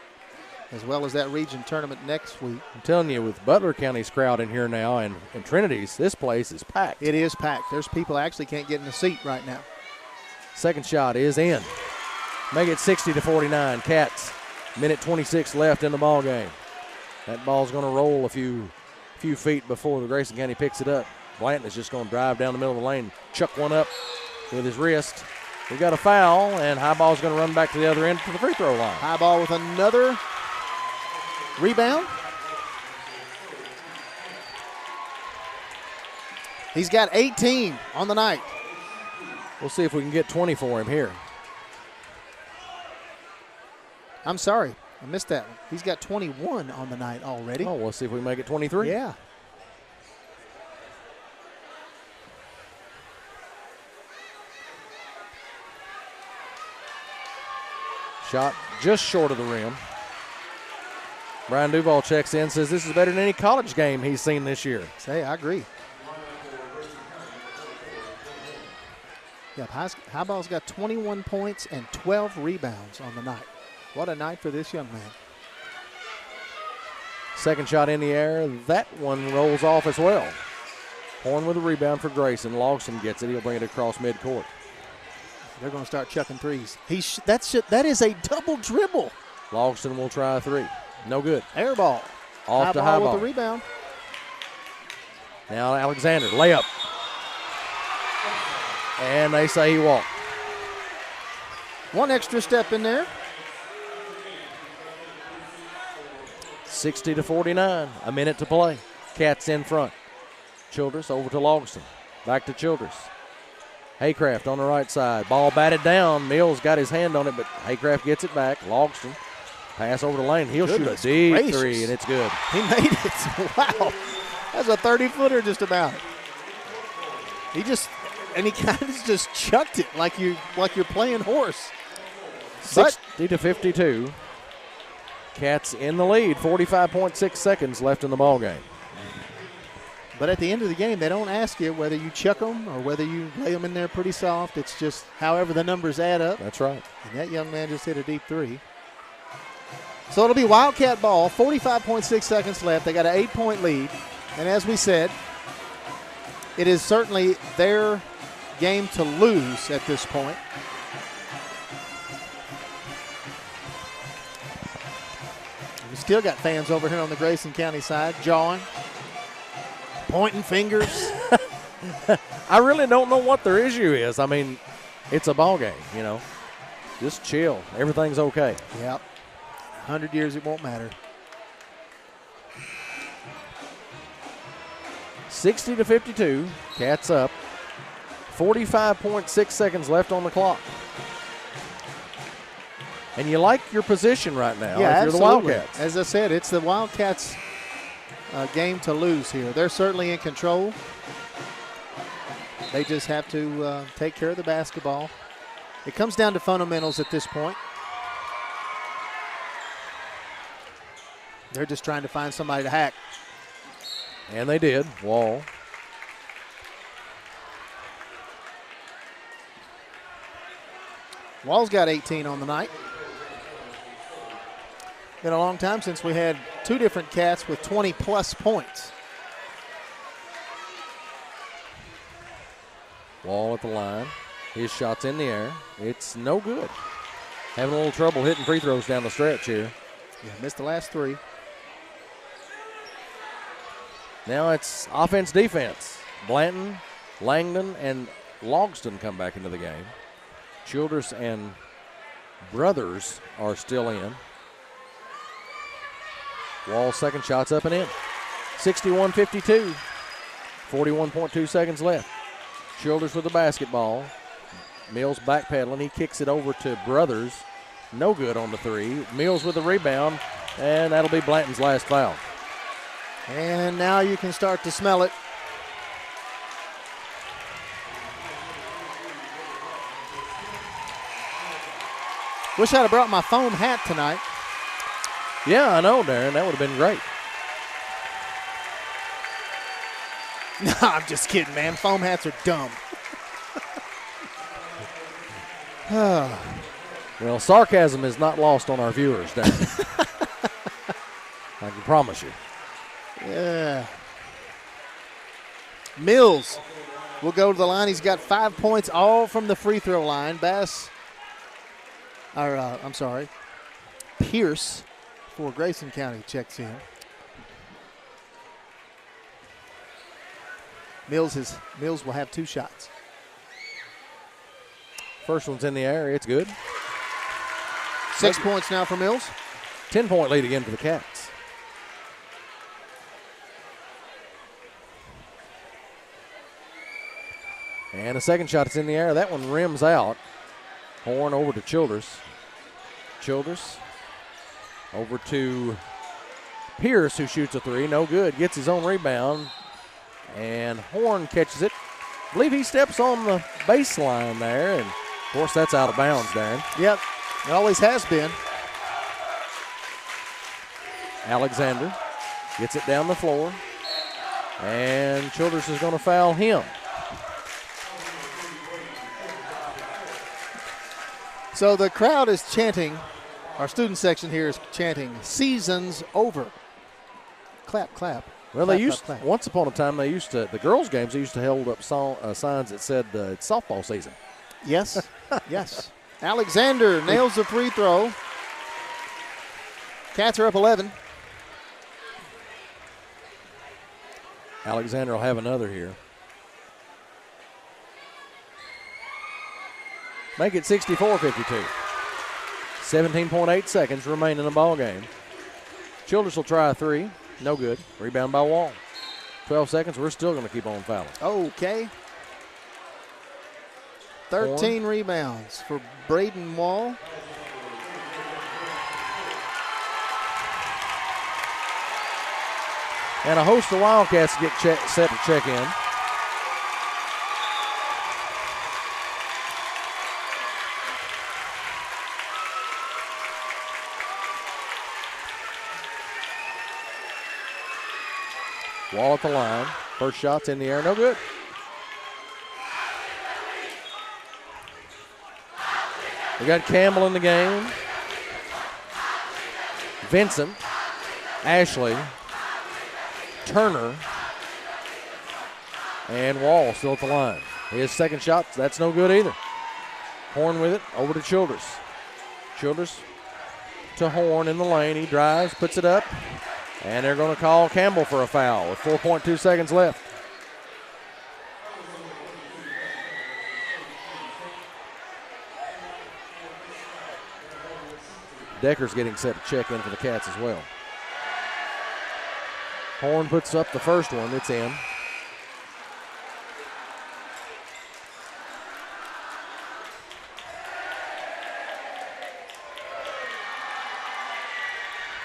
as well as that region tournament next week. I'm telling you, with Butler County's crowd in here now and Trinity's, this place is packed. It is packed. There's people actually can't get in the seat right now. Second shot is in. Make it 60-49. Cats, minute 26 left in the ball game. That ball's going to roll a few feet before the Grayson County picks it up. Blanton is just going to drive down the middle of the lane, chuck one up with his wrist. We got a foul, and Highball's going to run back to the other end to the free throw line. Highball with another rebound. He's got 18 on the night. We'll see if we can get 20 for him here. I'm sorry, I missed that one. He's got 21 on the night already. Oh, we'll see if we make it 23. Yeah. Shot just short of the rim. Brian Duval checks in, says this is better than any college game he's seen this year. Hey, I agree. Yeah, Highball's got 21 points and 12 rebounds on the night. What a night for this young man. Second shot in the air. That one rolls off as well. Horn with a rebound for Grayson. Logson gets it. He'll bring it across midcourt. They're going to start chucking threes. That is a double dribble. Logson will try a three. No good. Air ball. Off to Highball. With the rebound. Now Alexander, layup. And they say he walked. One extra step in there. 60-49. A minute to play. Cats in front. Childress over to Logson. Back to Childress. Haycraft on the right side. Ball batted down. Mills got his hand on it, but Haycraft gets it back. Logston. Pass over the lane. He'll shoot a deep three, and it's good. He made it. Wow. That's a 30-footer just about. He kind of just chucked it like you're playing horse. 60-52. Cats in the lead. 45.6 seconds left in the ball game. But at the end of the game, they don't ask you whether you chuck them or whether you lay them in there pretty soft. It's just however the numbers add up. That's right. And that young man just hit a deep three. So it'll be Wildcat ball, 45.6 seconds left. They got an 8-point lead. And as we said, it is certainly their game to lose at this point. We still got fans over here on the Grayson County side jawing, pointing fingers. I really don't know what their issue is. I mean, it's a ball game, Just chill. Everything's okay. Yep. 100 years, it won't matter. 60-52. Cats up. 45.6 seconds left on the clock. And you like your position right now if you're absolutely. the Wildcats. As I said, it's the Wildcats' game to lose here. They're certainly in control. They just have to take care of the basketball. It comes down to fundamentals at this point. They're just trying to find somebody to hack. And they did. Wall. Wall's got 18 on the night. Been a long time since we had two different Cats with 20-plus points. Wall at the line. His shot's in the air. It's no good. Having a little trouble hitting free throws down the stretch here. Yeah, missed the last three. Now it's offense-defense. Blanton, Langdon, and Logston come back into the game. Childress and Brothers are still in. Wall's second shot's up and in. 61-52. 41.2 seconds left. Childress with the basketball. Mills backpedaling. He kicks it over to Brothers. No good on the three. Mills with the rebound, and that'll be Blanton's last foul. And now you can start to smell it. Wish I'd have brought my foam hat tonight. Yeah, I know, Darren. That would have been great. No, I'm just kidding, man. Foam hats are dumb. Well, sarcasm is not lost on our viewers, Darren. I can promise you. Yeah. Mills will go to the line. He's got 5 points, all from the free throw line. Pierce for Grayson County checks in. Mills will have 2 shots. First one's in the air. It's good. 6 points now for Mills. 10-point lead again for the Cats. And a second shot is in the air. That one rims out. Horn over to Childress. Childress over to Pierce, who shoots a three. No good. Gets his own rebound. And Horn catches it. I believe he steps on the baseline there. And, of course, that's out of bounds, Darren. Yep. It always has been. Alexander gets it down the floor. And Childress is going to foul him. So the crowd is chanting, our student section here is chanting, "Season's over." Clap, clap. Well, clap, they used, clap, clap. once upon a time, they used to, the girls' games, they used to hold up signs that said it's softball season. Yes, yes. Alexander nails the free throw. Cats are up 11. Alexander will have another here. Make it 64-52. 17.8 seconds remain in the ball game. Childress will try a three. No good. Rebound by Wall. 12 seconds. We're still going to keep on fouling. Okay. 13 rebounds for Braden Wall. And a host of Wildcats get set to check in. Wall at the line. First shot's in the air. No good. We got Campbell in the game. Vincent. Ashley. Turner. And Wall still at the line. His second shot, that's no good either. Horn with it. Over to Childress. Childress to Horn in the lane. He drives, puts it up. And they're going to call Campbell for a foul with 4.2 seconds left. Decker's getting set to check in for the Cats as well. Horn puts up the first one. It's in.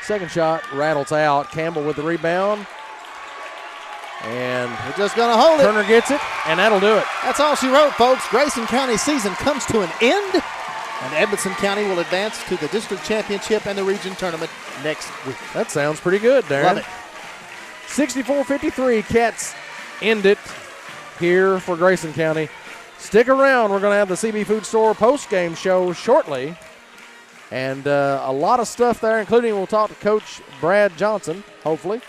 Second shot rattles out. Campbell with the rebound. And we're just going to hold it. Turner gets it, and that'll do it. That's all she wrote, folks. Grayson County's season comes to an end, and Edmonson County will advance to the district championship and the region tournament next week. That sounds pretty good, Darren. Love it. 64-53, Cats end it here for Grayson County. Stick around. We're going to have the CB Food Store post-game show shortly. And a lot of stuff there, including we'll talk to Coach Brad Johnson, hopefully.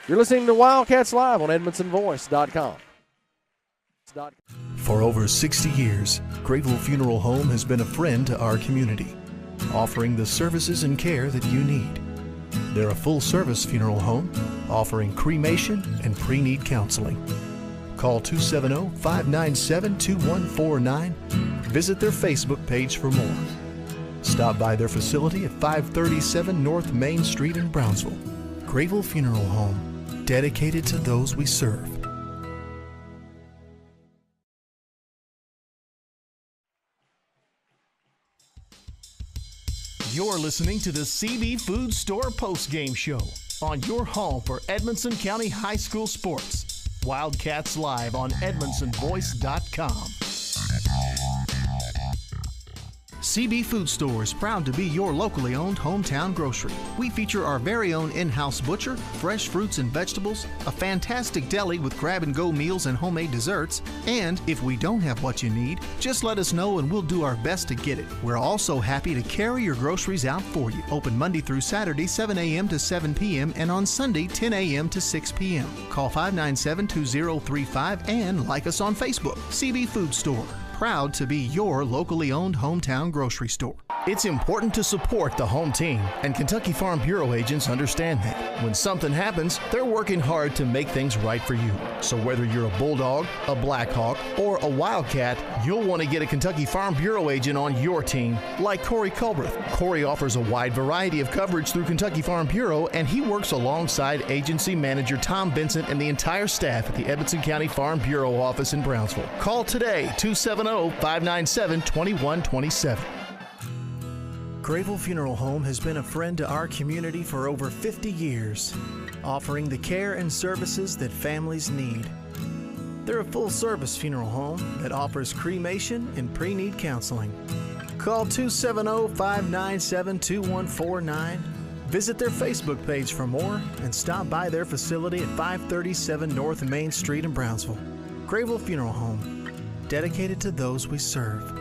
You're listening to Wildcats Live on EdmondsonVoice.com. For over 60 years, Grayville Funeral Home has been a friend to our community, offering the services and care that you need. They're a full-service funeral home, offering cremation and pre-need counseling. Call 270-597-2149. Visit their Facebook page for more. Stop by their facility at 537 North Main Street in Brownsville. Grayville Funeral Home, dedicated to those we serve. You're listening to the CB Food Store postgame show on your home for Edmonson County High School sports. Wildcats Live on EdmondsonVoice.com. CB Food Store is proud to be your locally owned hometown grocery. We feature our very own in-house butcher, fresh fruits and vegetables, a fantastic deli with grab-and-go meals and homemade desserts, and if we don't have what you need, just let us know and we'll do our best to get it. We're also happy to carry your groceries out for you. Open Monday through Saturday, 7 a.m. to 7 p.m. and on Sunday, 10 a.m. to 6 p.m. Call 597-2035 and like us on Facebook. CB Food Store. Proud to be your locally owned hometown grocery store. It's important to support the home team, and Kentucky Farm Bureau agents understand that. When something happens, they're working hard to make things right for you. So whether you're a Bulldog, a Blackhawk, or a Wildcat, you'll want to get a Kentucky Farm Bureau agent on your team, like Corey Culbreth. Corey offers a wide variety of coverage through Kentucky Farm Bureau, and he works alongside agency manager Tom Benson and the entire staff at the Edmonson County Farm Bureau office in Brownsville. Call today, 270-597-2127. Grayville Funeral Home has been a friend to our community for over 50 years, offering the care and services that families need. They're a full-service funeral home that offers cremation and pre-need counseling. Call 270-597-2149. Visit their Facebook page for more and stop by their facility at 537 North Main Street in Brownsville. Grayville Funeral Home, dedicated to those we serve.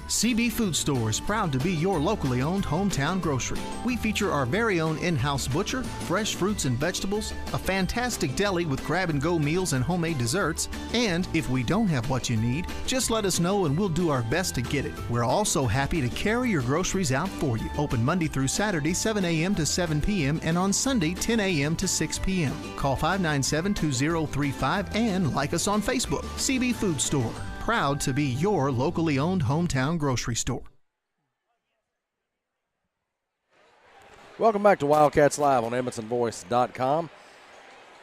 CB Food Store is proud to be your locally owned hometown grocery. We feature our very own in-house butcher, fresh fruits and vegetables, a fantastic deli with grab-and-go meals and homemade desserts, and if we don't have what you need, just let us know and we'll do our best to get it. We're also happy to carry your groceries out for you. Open Monday through Saturday, 7 a.m. to 7 p.m. and on Sunday, 10 a.m. to 6 p.m. Call 597-2035 and like us on Facebook. CB Food Store. Proud to be your locally owned hometown grocery store. Welcome back to Wildcats Live on EdmondsonVoice.com.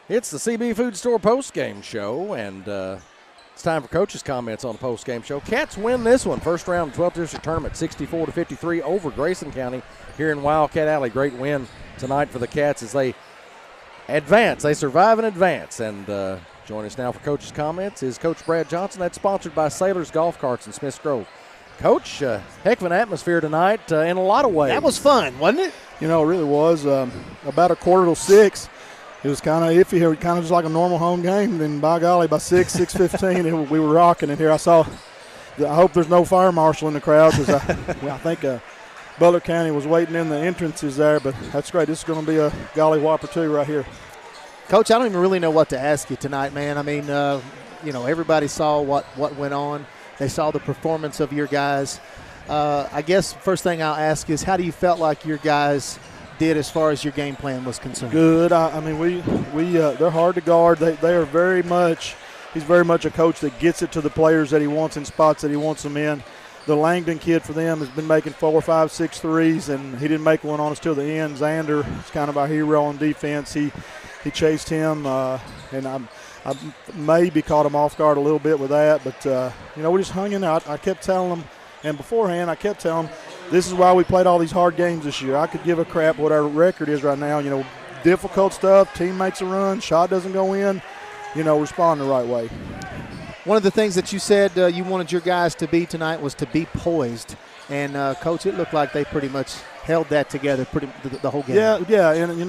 It's the CB Food Store postgame show, and it's time for Coach's comments on the postgame show. Cats win this one, first round of the 12th District Tournament, 64-53 over Grayson County here in Wildcat Alley. Great win tonight for the Cats as they advance. They survive and advance, and join us now for Coach's comments is Coach Brad Johnson. That's sponsored by Sailors Golf Carts in Smiths Grove. Coach, heck of an atmosphere tonight in a lot of ways. That was fun, wasn't it? You know, it really was. About a quarter till 6, it was kind of iffy here, kind of just like a normal home game. Then, by golly, by 6:15, we were rocking it here. I hope there's no fire marshal in the crowd because I think Butler County was waiting in the entrances there. But that's great. This is going to be a golly whopper, too, right here. Coach, I don't even really know what to ask you tonight, man. I mean, everybody saw what went on. They saw the performance of your guys. I guess first thing I'll ask is how do you felt like your guys did as far as your game plan was concerned? Good. I mean, they're hard to guard. They are very much – he's very much a coach that gets it to the players that he wants in spots that he wants them in. the Langdon kid for them has been making 4, 5, 6 threes, and he didn't make one on us till the end. Xander is kind of our hero on defense. He chased him, and I maybe caught him off guard a little bit with that. But, we just hung in there. I kept telling them, and beforehand I kept telling them, this is why we played all these hard games this year. I could give a crap what our record is right now. Difficult stuff, team makes a run, shot doesn't go in, respond the right way. One of the things that you said you wanted your guys to be tonight was to be poised. And, Coach, it looked like they pretty much held that together the whole game. Yeah, and,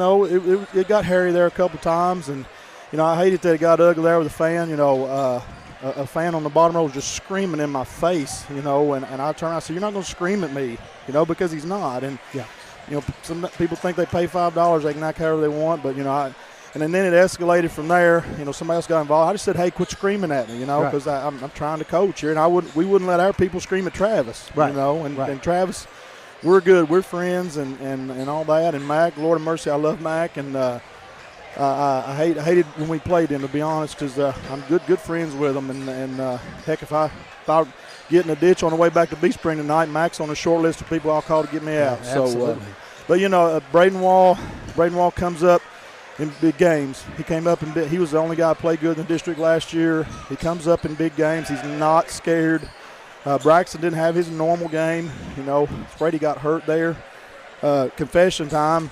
it got hairy there a couple times. And, I hated that it got ugly there with the fan. A fan on the bottom row was just screaming in my face, and I turned around and said, you're not going to scream at me, because he's not. And, some people think they pay $5, they can act however they want, but, and then it escalated from there. Somebody else got involved. I just said, hey, quit screaming at me, because I'm trying to coach here, and we wouldn't let our people scream at Travis, and Travis, we're good. We're friends and all that. And Mac, Lord of mercy, I love Mac, and I hated when we played him, to be honest, because I'm good friends with him. And heck, if I get in a ditch on the way back to Beach Spring tonight, Mac's on a short list of people I'll call to get me out. Absolutely. Braden Wall comes up in big games. He came up he was the only guy who played good in the district last year. He comes up in big games. He's not scared. Braxton didn't have his normal game. Brady got hurt there. Confession time.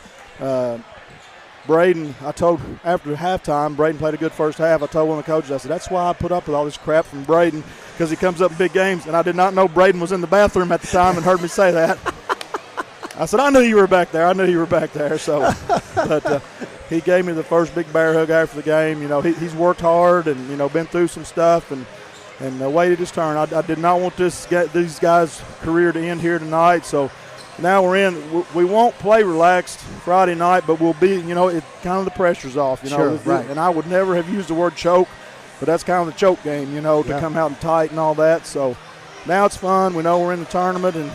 Braden, I told after halftime, Braden played a good first half. I told one of the coaches, I said, that's why I put up with all this crap from Braden, because he comes up in big games. And I did not know Braden was in the bathroom at the time and heard me say that. I said, I knew you were back there. So, but he gave me the first big bear hug after the game. He's worked hard and, been through some stuff and waited his turn. I did not want these guys' career to end here tonight. So now we won't play relaxed Friday night, but we'll be, it kind of the pressure's off, Sure, right. And I would never have used the word choke, but that's kind of the choke game, to come out and tight and all that. So now it's fun. We know we're in the tournament, and,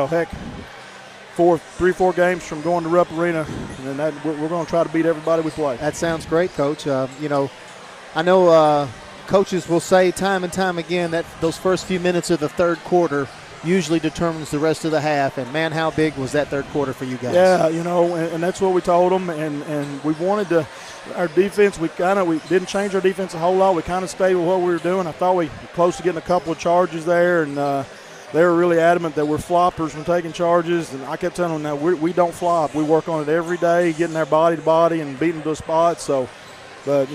heck, 3-4 games from going to Rupp Arena, and we're going to try to beat everybody we play. That sounds great, Coach. I know coaches will say time and time again that those first few minutes of the third quarter usually determines the rest of the half, and man, how big was that third quarter for you guys? Yeah, and that's what we told them, and we wanted to. Our defense, we didn't change our defense a whole lot. We kind of stayed with what we were doing. I thought we were close to getting a couple of charges there, and they were really adamant that we're floppers from taking charges, and I kept telling them that we don't flop. We work on it every day, getting their body to body and beating to a spot. So, but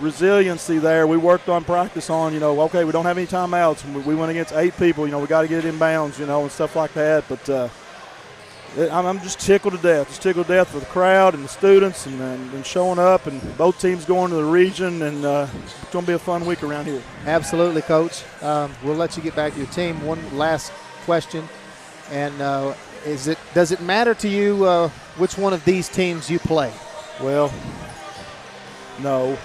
resiliency there. We worked on practice on, okay, we don't have any timeouts. We went against 8 people. We got to get it in bounds, and stuff like that. But I'm just tickled to death. Just tickled to death for the crowd and the students and showing up, and both teams going to the region, and it's going to be a fun week around here. Absolutely, Coach. We'll let you get back to your team. One last question, and does it matter to you which one of these teams you play? Well, no.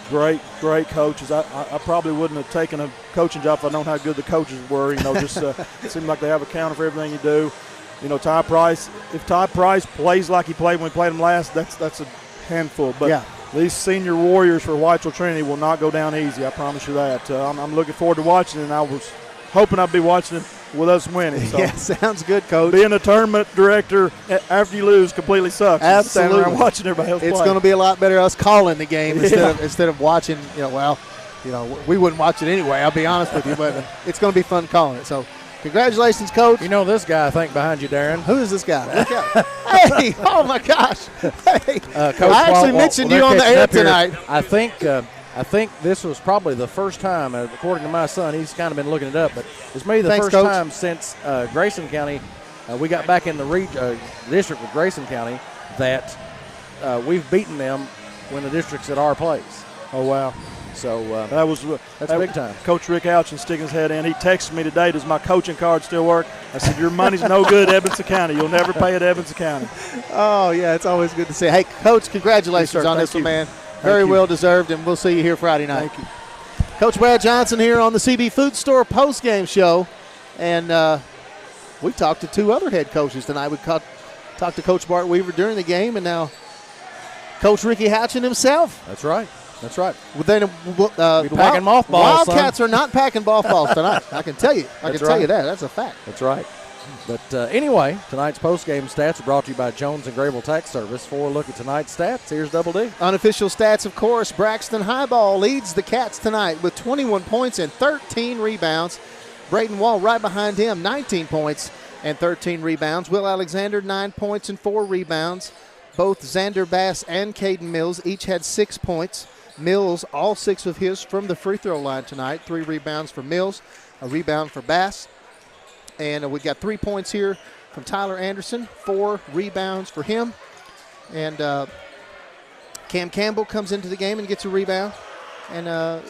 Great coaches. I probably wouldn't have taken a coaching job if I'd known how good the coaches were. Just it seems like they have a counter for everything you do. Ty Price, if Ty Price plays like he played when we played him last, that's a handful. But these senior warriors for Whiteville Trinity will not go down easy, I promise you that. I'm looking forward to watching it, and I was hoping I'd be watching it with us winning. So. Yeah, sounds good, Coach. Being a tournament director after you lose completely sucks. Absolutely. Standing around watching everybody else play. It's going to be a lot better us calling the game instead of watching, we wouldn't watch it anyway, I'll be honest with you, but it's going to be fun calling it. So, congratulations, Coach. This guy, I think, behind you, Darren. Who is this guy? Look out. Hey, oh, my gosh. Hey, Coach, I actually mentioned you on the air tonight. I think this was probably the first time, according to my son, he's kind of been looking it up, but it's maybe the first Coach. time since Grayson County, we got back in the district with Grayson County, that we've beaten them when the district's at our place. Oh, wow. So that's big time. Coach Rick Ouchin sticking his head in. He texted me today, does my coaching card still work? I said, your money's no good, Edmonson County. You'll never pay at Edmonson County. Oh, yeah, it's always good to see. Hey, Coach, congratulations on this one, man. Very well deserved, and we'll see you here Friday night. Thank you. Coach Brad Johnson here on the CB Food Store postgame show. And we talked to 2 other head coaches tonight. We talked to Coach Bart Weaver during the game, and now Coach Ricky Houchin himself. That's right. That's right. Well, then, packing mothballs, Wildcats son. are not packing mothballs tonight. I can tell you. I can tell you that. That's a fact. That's right. But anyway, tonight's postgame stats are brought to you by Jones and Grable Tax Service. For a look at tonight's stats, here's Double D. Unofficial stats, of course. Braxton Highball leads the Cats tonight with 21 points and 13 rebounds. Braden Wall right behind him, 19 points and 13 rebounds. Will Alexander, 9 points and 4 rebounds. Both Xander Bass and Caden Mills each had 6 points. Mills, all 6 of his from the free throw line tonight. 3 rebounds for Mills, a rebound for Bass. And we got 3 points here from Tyler Anderson, 4 rebounds for him. And Cam Campbell comes into the game and gets a rebound. And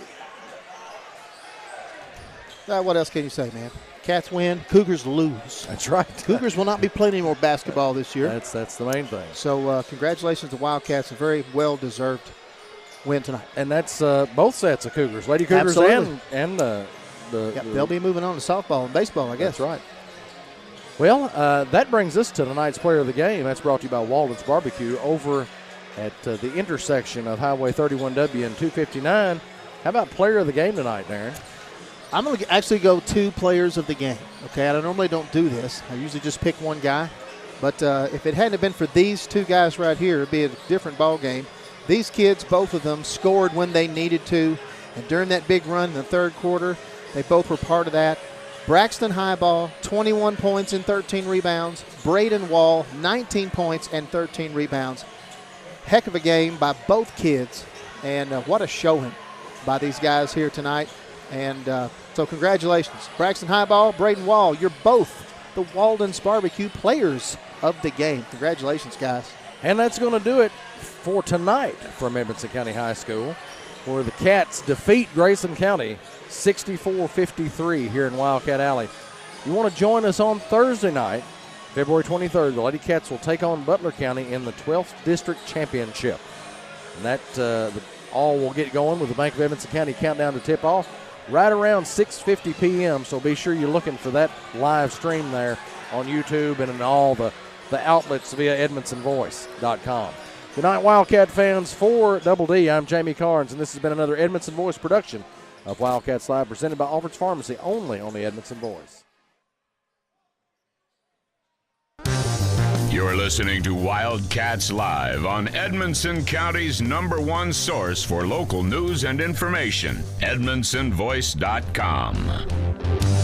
what else can you say, man? Cats win, Cougars lose. That's right. Cougars will not be playing any more basketball this year. That's the main thing. So congratulations to Wildcats, a very well-deserved win tonight. And that's both sets of Cougars, Lady Cougars and they'll be moving on to softball and baseball, I guess. That's right. Well, that brings us to tonight's player of the game. That's brought to you by Walden's Barbecue over at the intersection of Highway 31W and 259. How about player of the game tonight, Darren? I'm going to actually go 2 players of the game. Okay, I normally don't do this. I usually just pick one guy. But if it hadn't been for these 2 guys right here, it'd be a different ball game. These kids, both of them, scored when they needed to. And during that big run in the third quarter, they both were part of that. Braxton Highball, 21 points and 13 rebounds. Braden Wall, 19 points and 13 rebounds. Heck of a game by both kids. And what a showing by these guys here tonight. And so congratulations. Braxton Highball, Braden Wall, you're both the Walden's Barbecue players of the game. Congratulations, guys. And that's going to do it for tonight from Edmonson County High School, where the Cats defeat Grayson County 64-53 here in Wildcat Alley. You want to join us on Thursday night, February 23rd. The Lady Cats will take on Butler County in the 12th District Championship. And that all will get going with the Bank of Edmonson County countdown to tip-off right around 6:50 p.m. So be sure you're looking for that live stream there on YouTube and in all the outlets via EdmonsonVoice.com. Good night, Wildcat fans. For Double D, I'm Jamie Carnes, and this has been another Edmonson Voice production of Wildcats Live, presented by Alfred's Pharmacy, only on the Edmonson Voice. You're listening to Wildcats Live on Edmonson County's #1 source for local news and information, EdmonsonVoice.com.